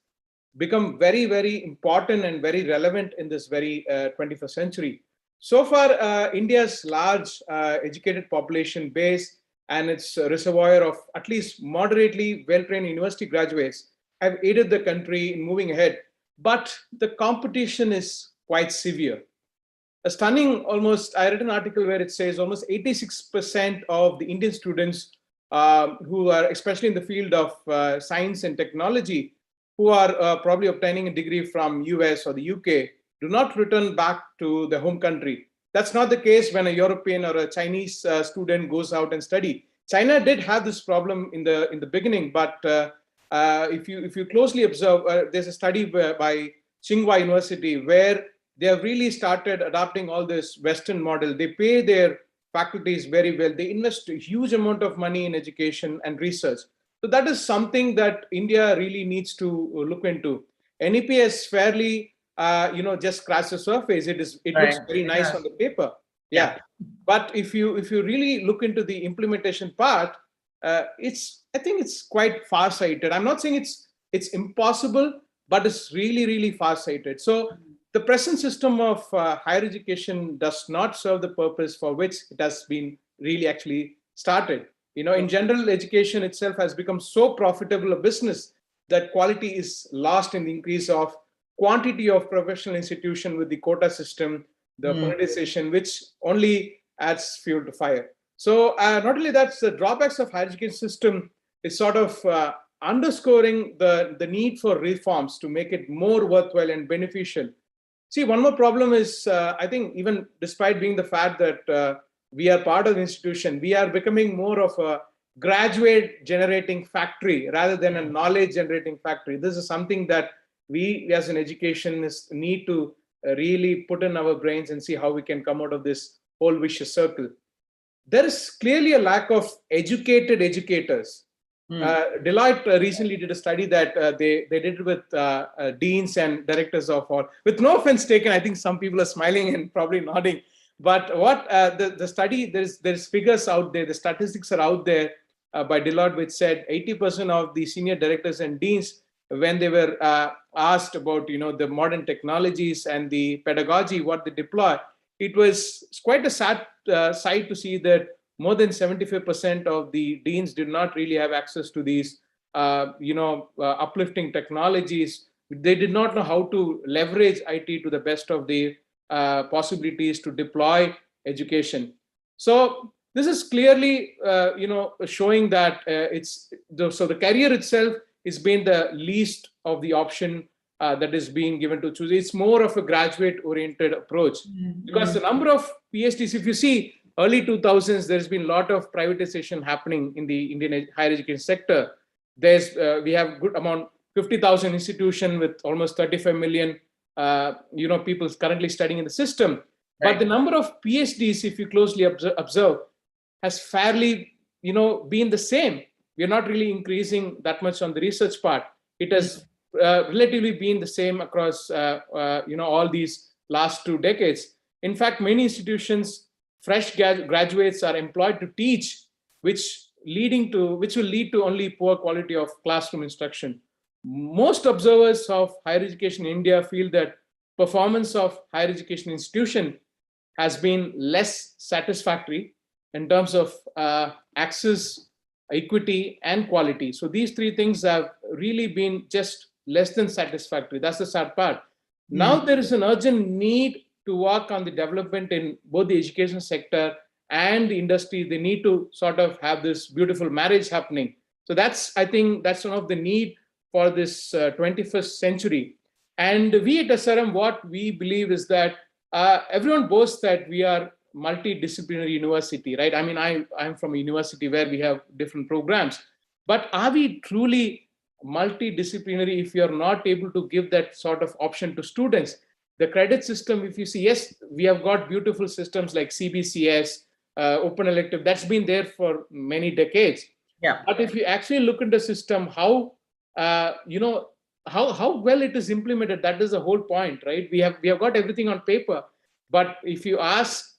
become very, very important and very relevant in this very 21st century. So far, India's large educated population base and its reservoir of at least moderately well-trained university graduates have aided the country in moving ahead. But the competition is quite severe. A stunning almost, I read an article where it says almost 86% of the Indian students who are especially in the field of science and technology, who are probably obtaining a degree from US or the UK, do not return back to the home country. That's not the case when a European or a Chinese student goes out and study. China did have this problem in the beginning, but if you closely observe, there's a study by Tsinghua University where they have really started adopting all this Western model. They pay their faculties very well. They invest a huge amount of money in education and research. So that is something that India really needs to look into. NEP is fairly, just scratch the surface. It looks very nice on the paper. Yeah. But if you really look into the implementation part, I think it's quite far-sighted. I'm not saying it's impossible, but it's really, really far-sighted. So the present system of higher education does not serve the purpose for which it has been really actually started. In general, education itself has become so profitable a business that quality is lost in the increase of quantity of professional institution with the quota system, the politicization, which only adds fuel to fire. So not only that, the drawbacks of higher education system is sort of underscoring the need for reforms to make it more worthwhile and beneficial. See, one more problem is, I think, even despite being the fact that we are part of the institution, we are becoming more of a graduate generating factory rather than a knowledge generating factory. This is something that we as an educationists need to really put in our brains and see how we can come out of this whole vicious circle. There is clearly a lack of educated educators. Deloitte recently did a study that they did with deans and directors of all. With no offense taken, I think some people are smiling and probably nodding. But what the study, there's figures out there, the statistics are out there by Deloitte, which said 80% of the senior directors and deans, when they were asked about the modern technologies and the pedagogy, what they deploy, it was quite a sad sight to see that more than 75% of the deans did not really have access to these, uplifting technologies. They did not know how to leverage IT to the best of the possibilities to deploy education. So this is clearly, showing that so the career itself is being the least of the option that is being given to choose. It's more of a graduate-oriented approach because the number of PhDs, if you see, early 2000s, there's been a lot of privatization happening in the Indian higher education sector. We have good amount, 50,000 institutions with almost 35 million, people currently studying in the system. Right. But the number of PhDs, if you closely observe, has fairly, been the same. We're not really increasing that much on the research part. It has relatively been the same across, all these last 2 decades. In fact, many institutions, fresh graduates are employed to teach, which will lead to only poor quality of classroom instruction. Most observers of higher education in India feel that performance of higher education institution has been less satisfactory in terms of access, equity, and quality. So these 3 things have really been just less than satisfactory. That's the sad part. Now there is an urgent need to work on the development in both the education sector and the industry. They need to sort of have this beautiful marriage happening. So I think that's one of the need for this 21st century. And we at SRM, what we believe is that everyone boasts that we are multidisciplinary university, right? I mean, I'm from a university where we have different programs, but are we truly multidisciplinary if you're not able to give that sort of option to students? The credit system, if you see, yes, we have got beautiful systems like CBCS, open elective, that's been there for many decades. Yeah. But if you actually look at the system, how well it is implemented, that is the whole point, right? We have got everything on paper, But if you ask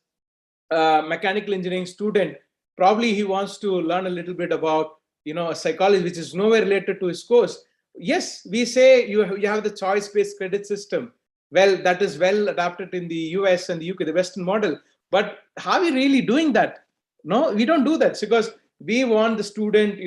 a mechanical engineering student, probably he wants to learn a little bit about, psychology, which is nowhere related to his course. Yes, we say you have the choice-based credit system. Well, that is well adapted in the US and the UK, the Western model. But are we really doing that? No, we don't do that, because we want the student,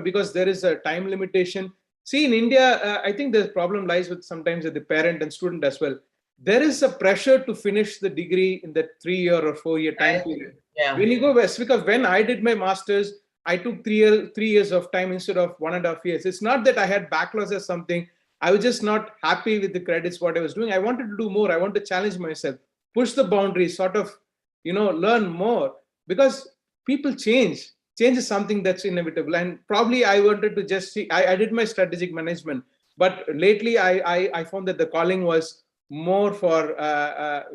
because there is a time limitation. See, in India, I think the problem lies with sometimes with the parent and student as well. There is a pressure to finish the degree in the 3-year or 4-year time period. Yeah. When you go west, because when I did my master's, I took 3 years of time instead of 1.5 years. It's not that I had backlogs or something. I was just not happy with the credits, what I was doing. I wanted to do more. I want to challenge myself, push the boundaries, sort of, learn more, because people change. Change is something that's inevitable. And probably I wanted to just see, I did my strategic management, but lately I found that the calling was more for,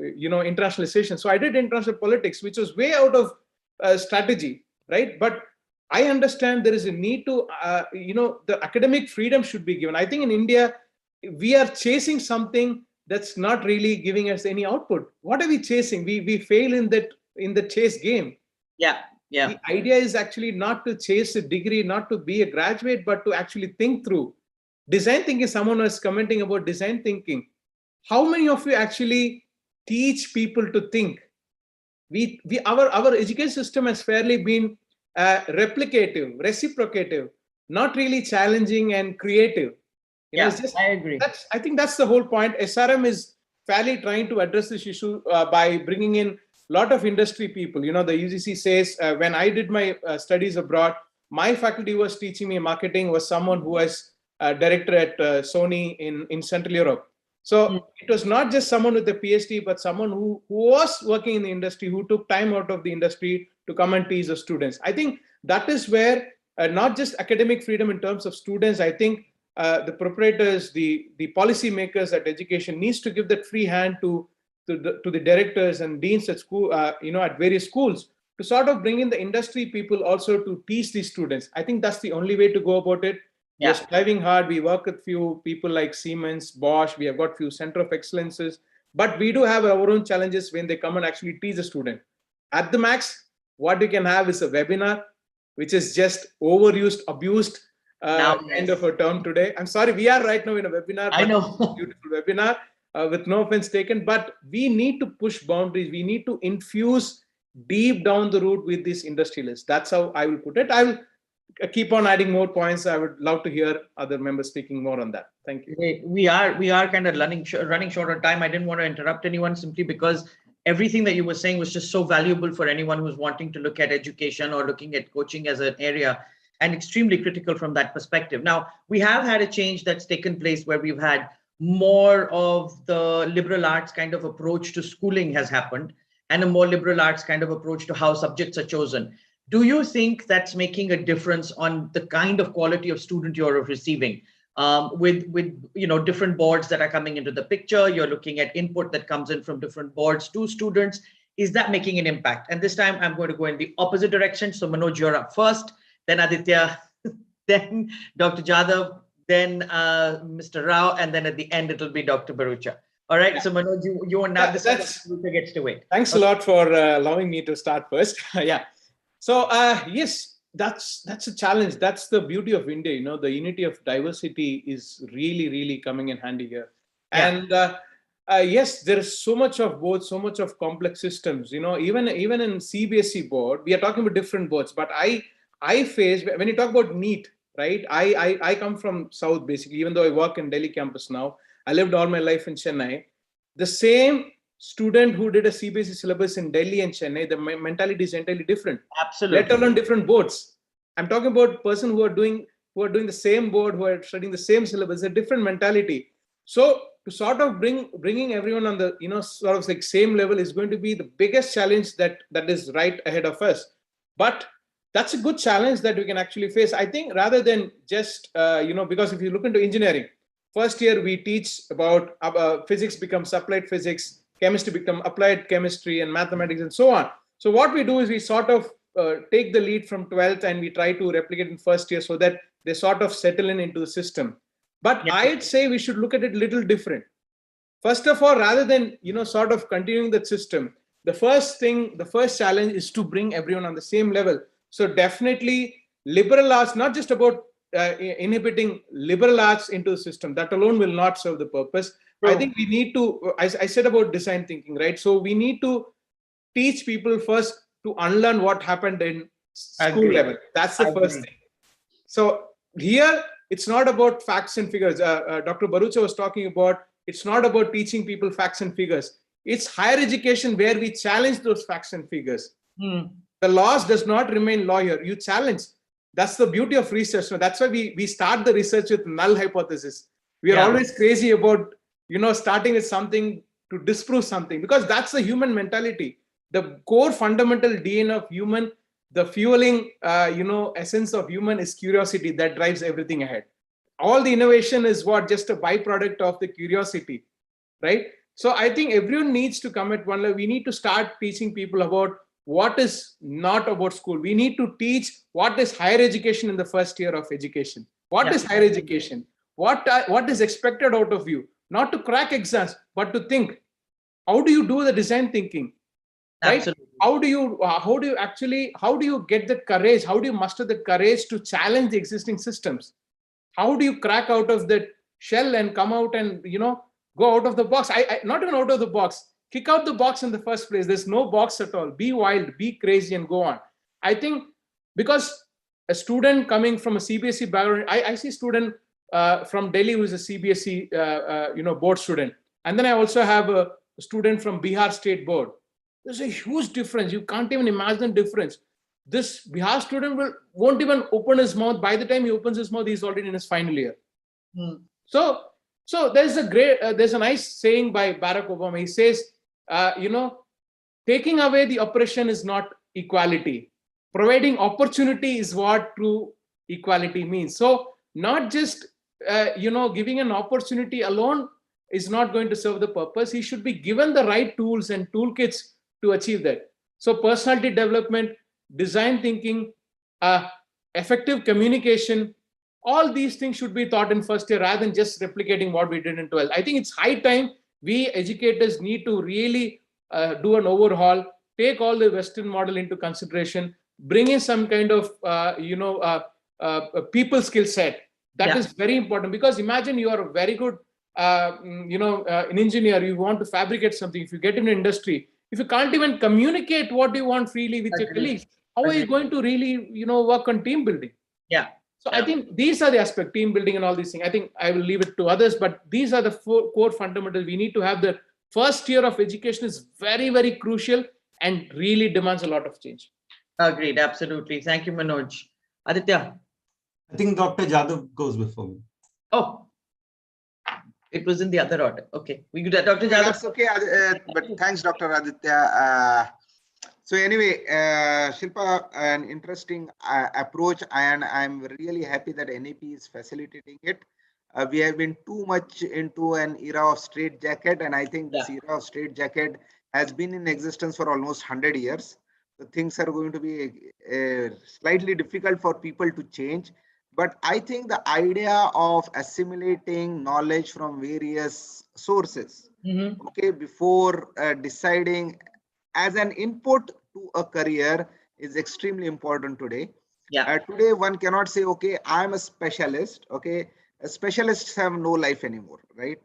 internationalization. So I did international politics, which was way out of strategy, right? But I understand there is a need to, the academic freedom should be given. I think in India, we are chasing something that's not really giving us any output. What are we chasing? We fail in the chase game. Yeah. The idea is actually not to chase a degree, not to be a graduate, but to actually think through. Design thinking, someone was commenting about design thinking. How many of you actually teach people to think? Our education system has fairly been replicative, reciprocative, not really challenging and creative. I agree. I think that's the whole point. SRM is fairly trying to address this issue by bringing in a lot of industry people. The UGC says, when I did my studies abroad, my faculty was teaching me marketing was someone who was a director at Sony in Central Europe. So it was not just someone with a PhD, but someone who was working in the industry, who took time out of the industry to come and teach the students. I think that is where not just academic freedom in terms of students, I think the proprietors, the policy makers at education needs to give that free hand to the directors and deans at school, at various schools, to sort of bring in the industry people also to teach these students. I think that's the only way to go about it. Yeah. We're striving hard. We work with few people like Siemens, Bosch. We have got few center of excellences, but we do have our own challenges when they come and actually teach the student. At the max, what we can have is a webinar, which is just overused, abused kind of a term today. I'm sorry, we are right now in a webinar. I know. Beautiful webinar, with no offense taken, but we need to push boundaries. We need to infuse deep down the root with these industrialists. That's how I will put it. I will keep on adding more points. I would love to hear other members speaking more on that. Thank you. We are kind of running short on time. I didn't want to interrupt anyone simply because everything that you were saying was just so valuable for anyone who's wanting to look at education or looking at coaching as an area, and extremely critical from that perspective. Now, we have had a change that's taken place where we've had more of the liberal arts kind of approach to schooling has happened, and a more liberal arts kind of approach to how subjects are chosen. Do you think that's making a difference on the kind of quality of student you're receiving? With different boards that are coming into the picture, you're looking at input that comes in from different boards to students. Is that making an impact? And this time I'm going to go in the opposite direction. So Manoj, you're up first, then Aditya, then Dr. Jadhav, then Mr. Rao, and then at the end it'll be Dr. Barucha. All right, so Manoj, you are now the Barucha gets to wait. Thanks a lot for allowing me to start first. Yeah. So yes, that's a challenge. That's the beauty of India. The unity of diversity is really, really coming in handy here. Yeah. And yes, there is so much of both, so much of complex systems. Even in CBSE board, we are talking about different boards. But I face, when you talk about NEET, right? I come from South basically, even though I work in Delhi campus now. I lived all my life in Chennai. The same student who did a CBSE syllabus in Delhi and Chennai, the mentality is entirely different. Absolutely. Let alone different boards. I'm talking about person who are doing the same board, who are studying the same syllabus, a different mentality. So to sort of bringing everyone on the sort of like same level is going to be the biggest challenge that is right ahead of us. But that's a good challenge that we can actually face. I think rather than just because if you look into engineering, first year we teach about physics becomes applied physics, chemistry become applied chemistry, and mathematics and so on. So what we do is we sort of take the lead from 12th and we try to replicate in first year so that they sort of settle into the system. But I'd say we should look at it a little different. first of all, rather than, sort of continuing that system, the first challenge is to bring everyone on the same level. So definitely liberal arts, not just about inhibiting liberal arts into the system, that alone will not serve the purpose. I think we need to, I said about design thinking, right? So we need to teach people first to unlearn what happened in school level. That's the first thing. So here, it's not about facts and figures. Dr. Barucha was talking about, it's not about teaching people facts and figures. It's higher education where we challenge those facts and figures. The laws does not remain law here. You challenge. That's the beauty of research. So that's why we start the research with null hypothesis. We are always crazy about, starting with something to disprove something, because that's the human mentality. The core fundamental DNA of human, the fueling, essence of human is curiosity that drives everything ahead. All the innovation is just a byproduct of the curiosity, right? So I think everyone needs to come at one level. We need to start teaching people about what is not about school. We need to teach what is higher education in the first year of education. What is higher education? What is expected out of you? Not to crack exams, but to think. How do you do the design thinking? Right? Absolutely. How do you get the courage? How do you muster the courage to challenge the existing systems? How do you crack out of that shell and come out and, go out of the box? Not even out of the box, kick out the box in the first place. There's no box at all. Be wild, be crazy, and go on. I think because a student coming from a CBSE background, I see a student from Delhi who is a CBSE, board student. And then I also have a student from Bihar State Board. There's a huge difference. You can't even imagine the difference. This Bihar student won't even open his mouth. By the time he opens his mouth, he's already in his final year. So there's a nice saying by Barack Obama. He says, taking away the oppression is not equality. Providing opportunity is what true equality means. So not just, giving an opportunity alone is not going to serve the purpose. He should be given the right tools and toolkits to achieve that. So personality development, design thinking, effective communication, all these things should be taught in first year rather than just replicating what we did in 12th. I think it's high time we educators need to really do an overhaul, take all the Western model into consideration, bring in some kind of, people skill set. That is very important, because imagine you are a very good, an engineer, you want to fabricate something. If you get in an industry, if you can't even communicate what you want freely with your colleagues, how are you going to really, work on team building? So I think these are the aspects, team building and all these things. I think I will leave it to others, but these are the core fundamentals. We need to have the first year of education is very, very crucial and really demands a lot of change. Agreed. Absolutely. Thank you, Manoj. Aditya. I think Dr. Jadhav goes before me. Oh, it was in the other order. Okay. We could, Dr. Jadhav. That's okay. But thanks, Dr. Aditya. So anyway, Shilpa, an interesting approach, and I'm really happy that NAP is facilitating it. We have been too much into an era of straitjacket, and I think this era of straitjacket has been in existence for almost 100 years. So things are going to be slightly difficult for people to change. But I think the idea of assimilating knowledge from various sources, okay, before deciding as an input to a career is extremely important today. Today, one cannot say, okay, I'm a specialist. Okay, specialists have no life anymore, right?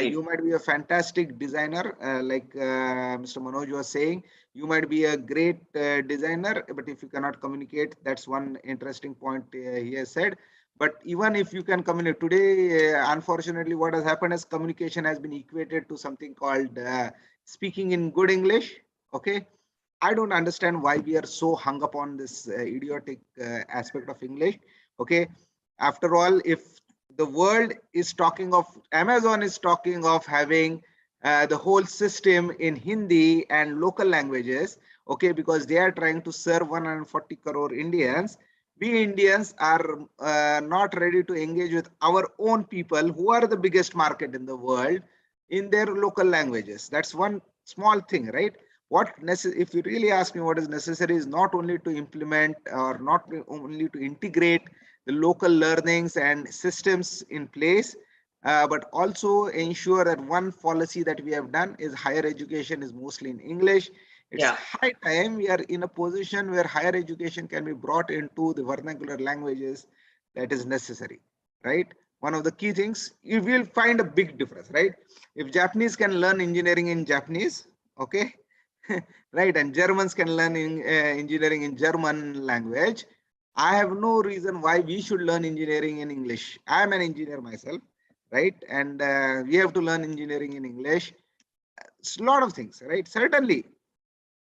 You might be a fantastic designer, like Mr. Manoj was saying. You might be a great designer, but if you cannot communicate, that's one interesting point he has said. But even if you can communicate today, unfortunately, what has happened is communication has been equated to something called speaking in good English. Okay, I don't understand why we are so hung up on this idiotic aspect of English. Okay, after all, if the world is talking of, Amazon is talking of having the whole system in Hindi and local languages, okay, because they are trying to serve 140 crore Indians. We Indians are not ready to engage with our own people who are the biggest market in the world in their local languages. That's one small thing, right? If you really ask me what is necessary is not only to implement or not only to integrate the local learnings and systems in place, but also ensure that one policy that we have done is higher education is mostly in English. It's high time we are in a position where higher education can be brought into the vernacular languages that is necessary, right? One of the key things, you will find a big difference, right? If Japanese can learn engineering in Japanese, okay, right, and Germans can learn engineering in German language, I have no reason why we should learn engineering in English. I am an engineer myself, right? And we have to learn engineering in English. It's a lot of things, right? Certainly,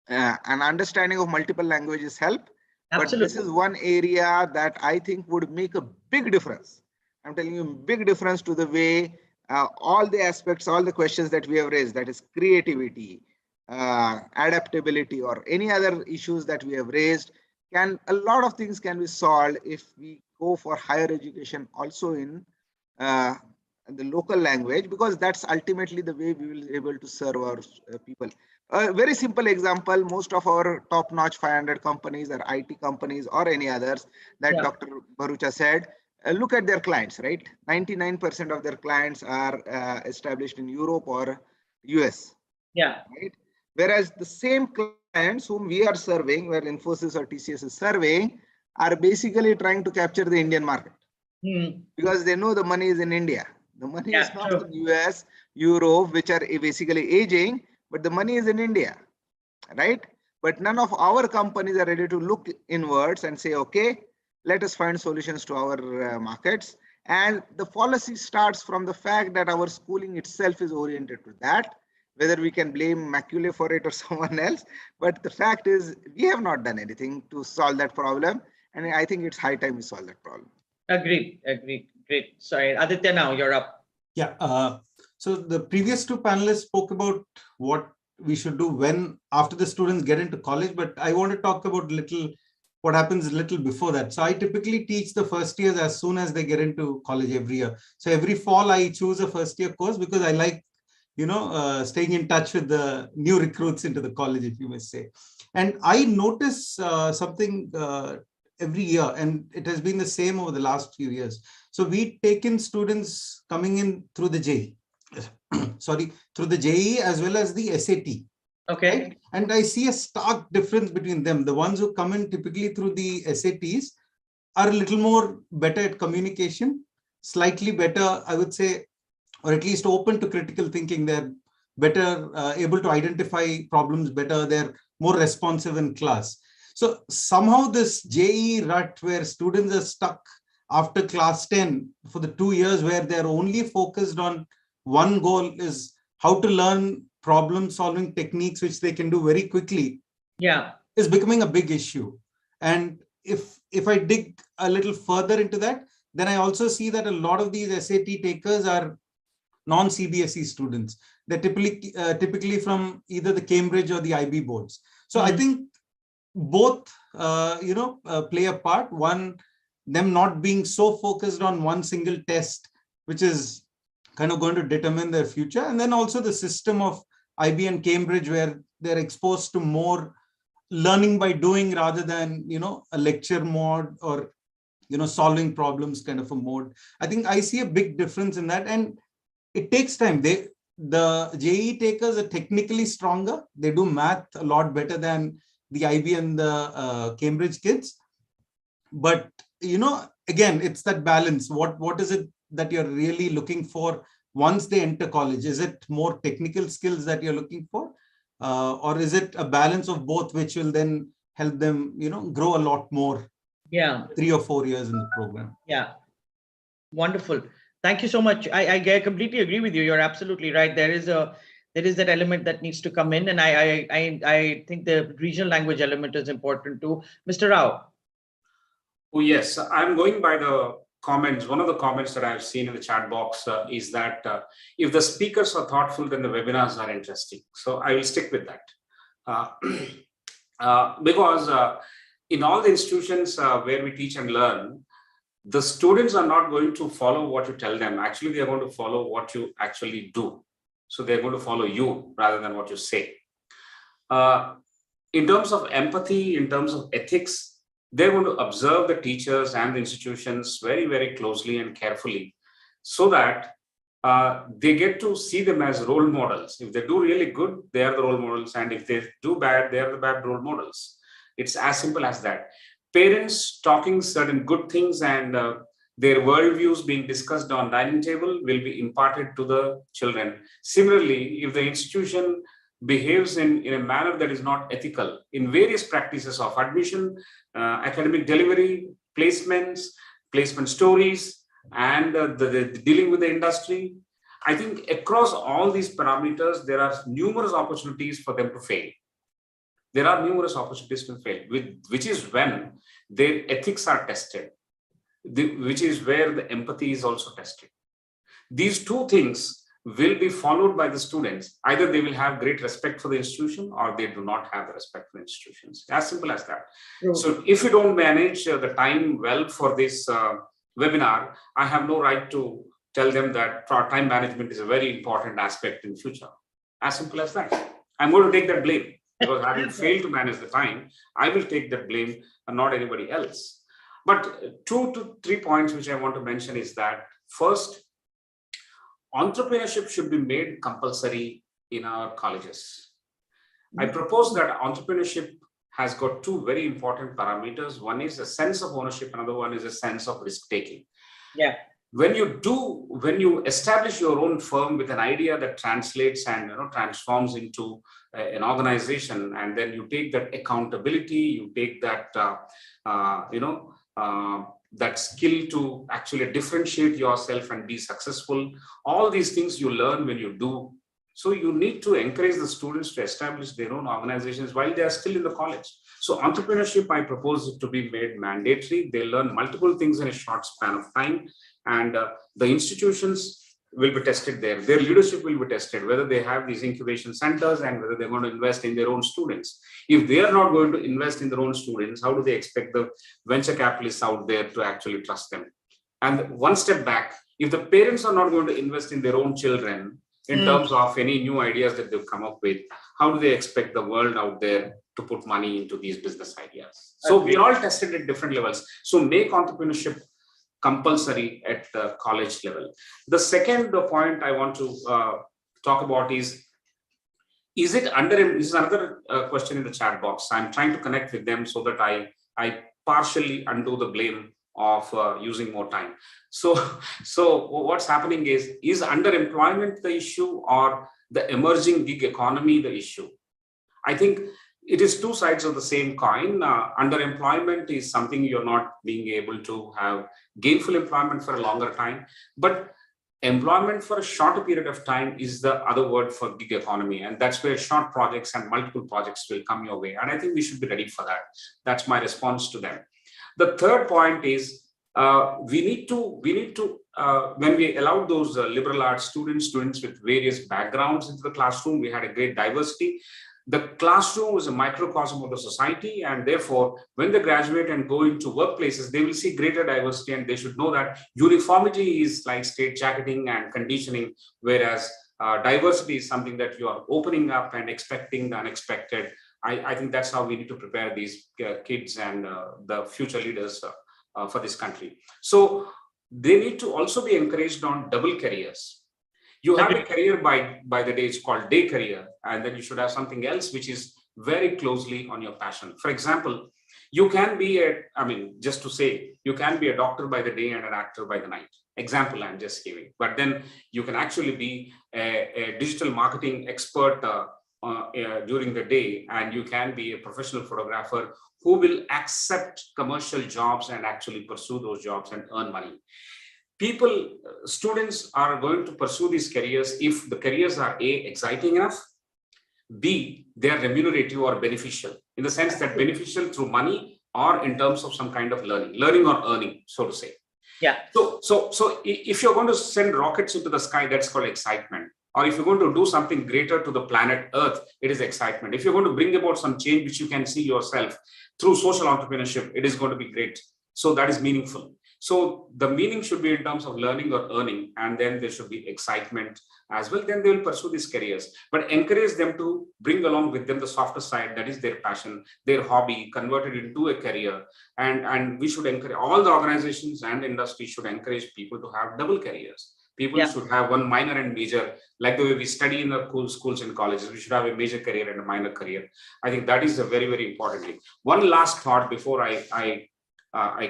an understanding of multiple languages help. Absolutely. But this is one area that I think would make a big difference. I'm telling you, big difference to the way all the aspects, all the questions that we have raised, that is creativity, adaptability, or any other issues that we have raised, a lot of things can be solved if we go for higher education also in the local language, because that's ultimately the way we will be able to serve our people. A very simple example, most of our top-notch 500 companies or IT companies or any others that Dr. Bharucha said, look at their clients, right? 99% of their clients are established in Europe or US. Yeah. Right? Whereas the same clients whom we are serving, where Infosys or TCS is serving, are basically trying to capture the Indian market. Because they know the money is in India. The money is not in US, Europe, which are basically aging, but the money is in India, right? But none of our companies are ready to look inwards and say, okay, let us find solutions to our markets. And the policy starts from the fact that our schooling itself is oriented to that, whether we can blame Macaulay for it or someone else. But the fact is, we have not done anything to solve that problem. And I think it's high time we solve that problem. Agreed. Great. Sorry, Aditya, now you're up. Yeah. So the previous two panelists spoke about what we should do after the students get into college, but I want to talk about what happens a little before that. So I typically teach the first years as soon as they get into college every year. So every fall I choose a first year course because I like, staying in touch with the new recruits into the college, if you may say. And I notice something every year, and it has been the same over the last few years. So we take in students coming in through the JEE, through the JEE as well as the SAT. Okay. Right? And I see a stark difference between them. The ones who come in typically through the SATs are a little more better at communication, slightly better, I would say, or at least open to critical thinking. They're better able to identify problems better. They're more responsive in class. So somehow this JEE rut where students are stuck after class 10 for the 2 years where they're only focused on one goal is how to learn problem solving techniques, which they can do very quickly, is becoming a big issue. And if I dig a little further into that, then I also see that a lot of these SAT takers are non-CBSE students. They're typically from either the Cambridge or the IB boards. So I think both, play a part. One, them not being so focused on one single test, which is kind of going to determine their future. And then also the system of IB and Cambridge, where they're exposed to more learning by doing rather than, a lecture mode or, solving problems kind of a mode. I think I see a big difference in that. And it takes time. The JEE takers are technically stronger. They do math a lot better than the IB and the Cambridge kids. But, again, it's that balance. What is it that you're really looking for once they enter college? Is it more technical skills that you're looking for? Or is it a balance of both, which will then help them, grow a lot more? 3 or 4 years in the program. Yeah. Wonderful. Thank you so much. I completely agree with you. You're absolutely right. There is that element that needs to come in. And I think the regional language element is important too. Mr. Rao. Oh, yes. I'm going by the comments. One of the comments that I've seen in the chat box is that if the speakers are thoughtful, then the webinars are interesting. So I will stick with that. Because in all the institutions where we teach and learn, the students are not going to follow what you tell them. Actually, they're going to follow what you actually do. So they're going to follow you rather than what you say. In terms of empathy, in terms of ethics, they're going to observe the teachers and the institutions very, very closely and carefully so that they get to see them as role models. If they do really good, they are the role models. And if they do bad, they are the bad role models. It's as simple as that. Parents talking certain good things and their worldviews being discussed on dining table will be imparted to the children. Similarly, if the institution behaves in a manner that is not ethical in various practices of admission, academic delivery, placements, placement stories, and the dealing with the industry, I think across all these parameters, there are numerous opportunities for them to fail. There are numerous opportunities to fail, which is when their ethics are tested, which is where the empathy is also tested. These two things will be followed by the students. Either they will have great respect for the institution or they do not have the respect for the institutions. As simple as that. So if you don't manage the time well for this webinar, I have no right to tell them that time management is a very important aspect in the future. As simple as that. I'm going to take that blame because having failed to manage the time, I will take that blame and not anybody else. But 2 to 3 points which I want to mention is that first, entrepreneurship should be made compulsory in our colleges. I propose that entrepreneurship has got two very important parameters. One is a sense of ownership, another one is a sense of risk taking. Yeah. When you establish your own firm with an idea that translates and transforms into an organization, and then you take that accountability, you take that that skill to actually differentiate yourself and be successful. All these things you learn when you do. So you need to encourage the students to establish their own organizations while they are still in the college. So entrepreneurship, I propose it to be made mandatory. They learn multiple things in a short span of time, and the institutions will be tested there. Their leadership will be tested, whether they have these incubation centers and whether they're going to invest in their own students. If they are not going to invest in their own students, how do they expect the venture capitalists out there to actually trust them? And one step back, if the parents are not going to invest in their own children in terms of any new ideas that they've come up with, how do they expect the world out there to put money into these business ideas? So we're all tested at different levels. So make entrepreneurship compulsory at the college level. The second point I want to talk about is it under, this is another question in the chat box. I'm trying to connect with them so that I partially undo the blame of using more time. So what's happening is underemployment the issue or the emerging gig economy the issue? I think it is two sides of the same coin. Underemployment is something you're not being able to have gainful employment for a longer time, but employment for a shorter period of time is the other word for gig economy. And that's where short projects and multiple projects will come your way. And I think we should be ready for that. That's my response to them. The third point is we need to when we allowed those liberal arts students with various backgrounds into the classroom, we had a great diversity. The classroom was a microcosm of the society, and therefore, when they graduate and go into workplaces, they will see greater diversity, and they should know that uniformity is like straitjacketing and conditioning, whereas diversity is something that you are opening up and expecting the unexpected. I think that's how we need to prepare these kids and the future leaders for this country. So they need to also be encouraged on double careers. You have a career by the day, it's called day career, and then you should have something else which is very closely on your passion. For example, you can be just to say, you can be a doctor by the day and an actor by the night. Example I'm just giving. But then you can actually be a digital marketing expert during the day, and you can be a professional photographer who will accept commercial jobs and actually pursue those jobs and earn money. Students are going to pursue these careers if the careers are A, exciting enough, B, they are remunerative or beneficial, in the sense that beneficial through money or in terms of some kind of learning or earning, so to say. Yeah. So if you're going to send rockets into the sky, that's called excitement. Or if you're going to do something greater to the planet Earth, it is excitement. If you're going to bring about some change which you can see yourself through social entrepreneurship, it is going to be great. So that is meaningful. So the meaning should be in terms of learning or earning, and then there should be excitement as well. Then they will pursue these careers, but encourage them to bring along with them the softer side, that is their passion, their hobby, converted into a career. And we should encourage, all the organizations and industry should encourage people to have double careers. People should have one minor and major, like the way we study in the schools and colleges. We should have a major career and a minor career. I think that is a very, very important thing. One last thought before I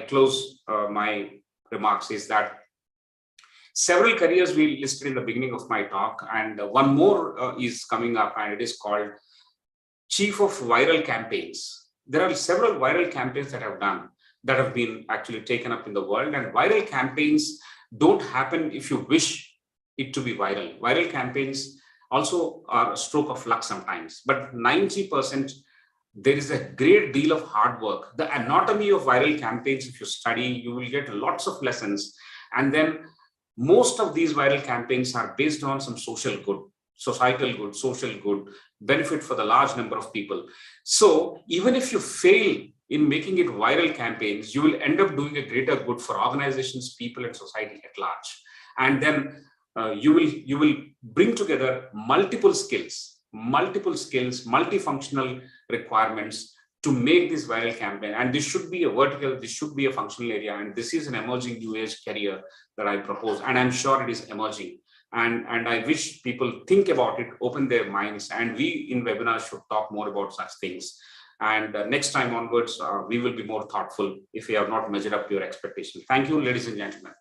close my remarks is that several careers we listed in the beginning of my talk, and one more is coming up, and it is called Chief of Viral Campaigns. There are several viral campaigns that have been actually taken up in the world, and viral campaigns don't happen if you wish it to be viral. Viral campaigns also are a stroke of luck sometimes, but 90%, there is a great deal of hard work. The anatomy of viral campaigns, if you study, you will get lots of lessons. And then most of these viral campaigns are based on some social good, societal good, social good, benefit for the large number of people. So even if you fail in making it viral campaigns, you will end up doing a greater good for organizations, people, and society at large. And then you will bring together multiple skills, multifunctional requirements to make this viral campaign. And this should be a vertical, this should be a functional area. And this is an emerging new age career that I propose. And I'm sure it is emerging. And I wish people think about it, open their minds. And we in webinars should talk more about such things. And next time onwards, we will be more thoughtful if we have not measured up your expectations. Thank you, ladies and gentlemen.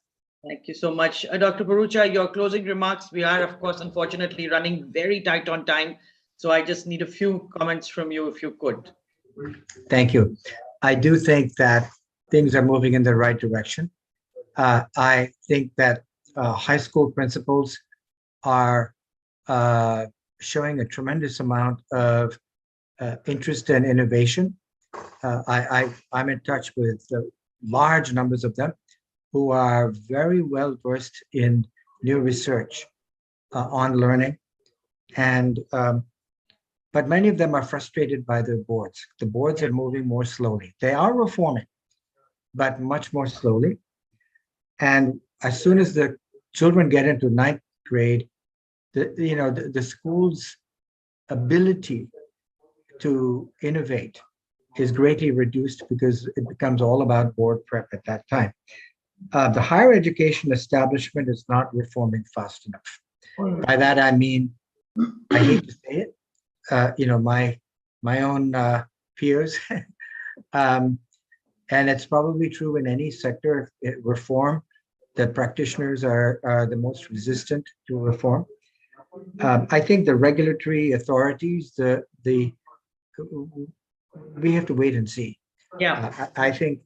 Thank you so much. Dr. Bharucha, your closing remarks. We are, of course, unfortunately running very tight on time. So I just need a few comments from you, if you could. Thank you. I do think that things are moving in the right direction. I think that high school principals are showing a tremendous amount of interest and innovation. I'm in touch with large numbers of them who are very well versed in new research on learning. And but many of them are frustrated by their boards. The boards are moving more slowly. They are reforming, but much more slowly. And as soon as the children get into ninth grade, the school's ability to innovate is greatly reduced because it becomes all about board prep at that time. The higher education establishment is not reforming fast enough. By that I mean, I hate to say it, my own peers, and it's probably true in any sector of reform. The practitioners are the most resistant to reform. I think the regulatory authorities, we have to wait and see. Yeah, I think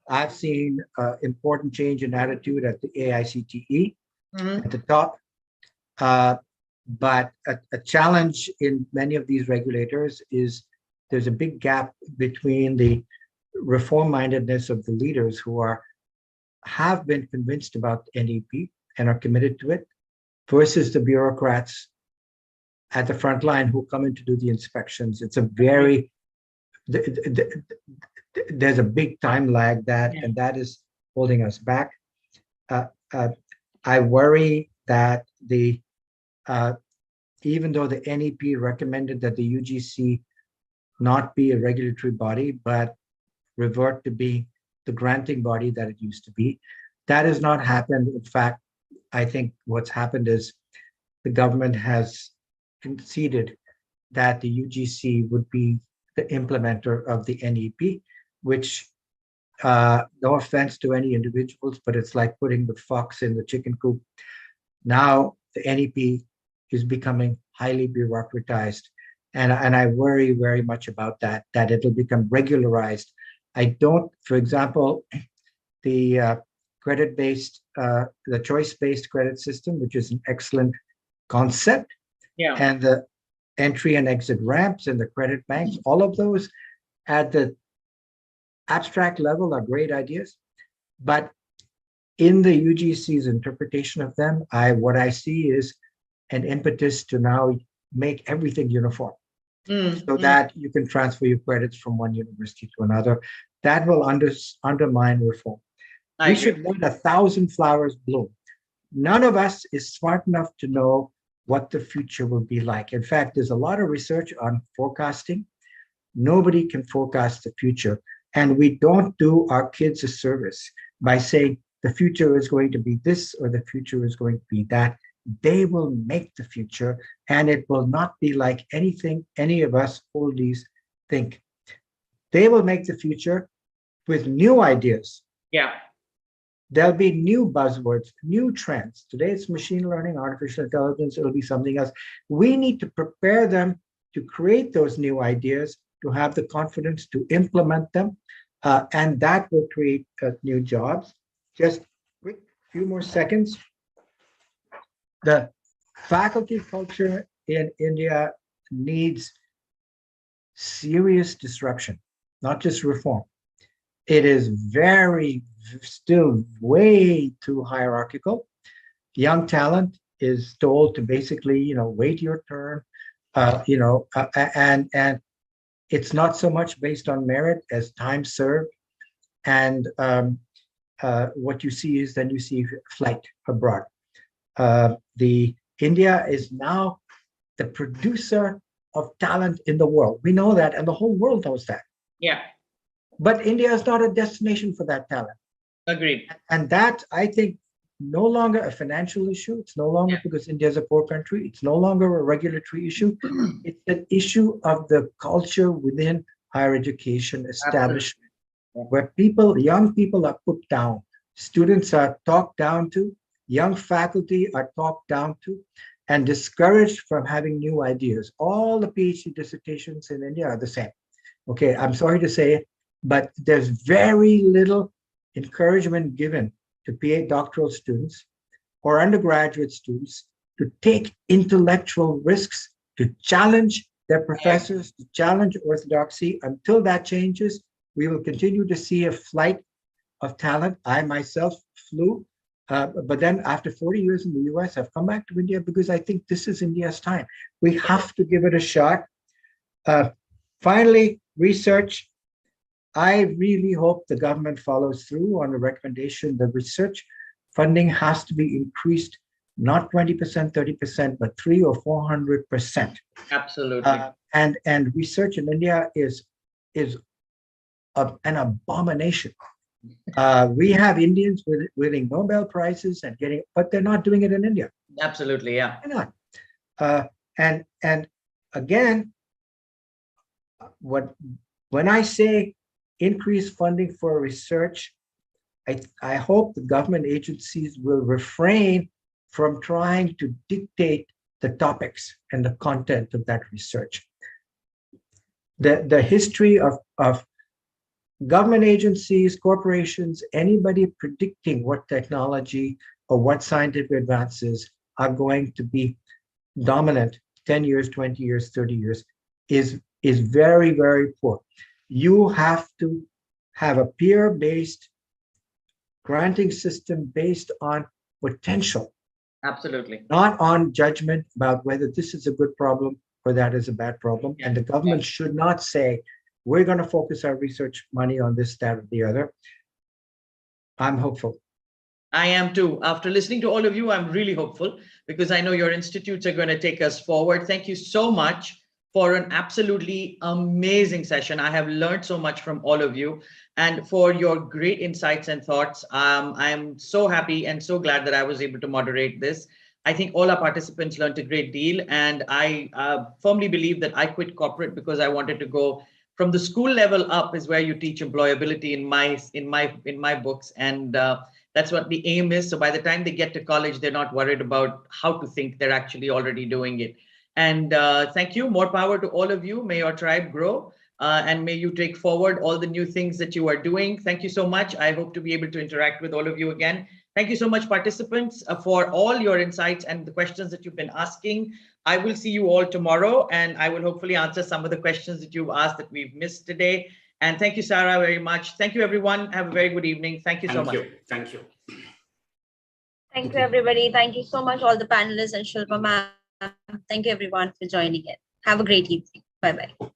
I've seen important change in attitude at the AICTE at the top, but a challenge in many of these regulators is there's a big gap between the reform-mindedness of the leaders who have been convinced about NEP and are committed to it, versus the bureaucrats at the front line who come in to do the inspections. It's a very, there's a big time lag and that is holding us back. I worry that even though the NEP recommended that the UGC not be a regulatory body, but revert to being the granting body that it used to be, that has not happened. In fact, I think what's happened is the government has conceded that the UGC would be the implementer of the NEP, which, no offense to any individuals, but it's like putting the fox in the chicken coop. Now the NEP is becoming highly bureaucratized, and I worry very much about that it'll become regularized. I don't, for example, the credit-based, the choice-based credit system, which is an excellent concept, and the entry and exit ramps and the credit banks, all of those at the abstract level are great ideas, but in the UGC's interpretation of them, what I see is an impetus to now make everything uniform, so that you can transfer your credits from one university to another. That will undermine reform. We should let 1,000 flowers bloom. None of us is smart enough to know what the future will be like. In fact, there's a lot of research on forecasting. Nobody can forecast the future. And we don't do our kids a service by saying, the future is going to be this or the future is going to be that. They will make the future, and it will not be like anything any of us oldies think. They will make the future with new ideas. Yeah. There'll be new buzzwords, new trends. Today it's machine learning, artificial intelligence, it'll be something else. We need to prepare them to create those new ideas, to have the confidence to implement them, and that will create new jobs. Just quick few more seconds. The faculty culture in India needs serious disruption, not just reform. It is still way too hierarchical. Young talent is told to basically, wait your turn, and it's not so much based on merit as time served. And what you see is then you see flight abroad. India is now the producer of talent in the world. We know that, and the whole world knows that. Yeah. But India is not a destination for that talent. Agreed. And that, I think, no longer a financial issue. It's no longer because India is a poor country. It's no longer a regulatory issue. It's an issue of the culture within higher education establishment, where young people are put down. Students are talked down to. Young faculty are talked down to and discouraged from having new ideas. All the PhD dissertations in India are the same. Okay, I'm sorry to say it, but there's very little encouragement given to PhD doctoral students or undergraduate students to take intellectual risks, to challenge their professors, to challenge orthodoxy. Until that changes, we will continue to see a flight of talent. I myself flew, but then after 40 years in the US, I've come back to India because I think this is India's time. We have to give it a shot. Finally, research. I really hope the government follows through on the recommendation that research funding has to be increased, not 20%, 30%, but 300 or 400%. Absolutely. And research in India is an abomination. We have Indians winning Nobel Prizes and but they're not doing it in India. Absolutely, yeah. Why not? And again, when I say increase funding for research, I hope the government agencies will refrain from trying to dictate the topics and the content of that research. The history of government agencies, corporations, anybody predicting what technology or what scientific advances are going to be dominant 10 years, 20 years, 30 years is very, very poor. You have to have a peer-based granting system based on potential. Absolutely. Not on judgment about whether this is a good problem or that is a bad problem. And the government should not say, we're going to focus our research money on this, that, or the other. I'm hopeful. I am too. After listening to all of you, I'm really hopeful because I know your institutes are going to take us forward. Thank you so much for an absolutely amazing session. I have learned so much from all of you and for your great insights and thoughts. I'm so happy and so glad that I was able to moderate this. I think all our participants learned a great deal, and I firmly believe that I quit corporate because I wanted to go from the school level up is where you teach employability in my books, and that's what the aim is. So by the time they get to college, they're not worried about how to think, they're actually already doing it. And thank you. More power to all of you. May your tribe grow and may you take forward all the new things that you are doing. Thank you so much. I hope to be able to interact with all of you again. Thank you so much, participants, for all your insights and the questions that you've been asking. I will see you all tomorrow, and I will hopefully answer some of the questions that you've asked that we've missed today. And thank you, Sarah, very much. Thank you, everyone. Have a very good evening. Thank you so much. Thank you. Thank you, everybody. Thank you so much, all the panelists and Shilpa ma'am. Thank you, everyone, for joining in. Have a great evening. Bye-bye.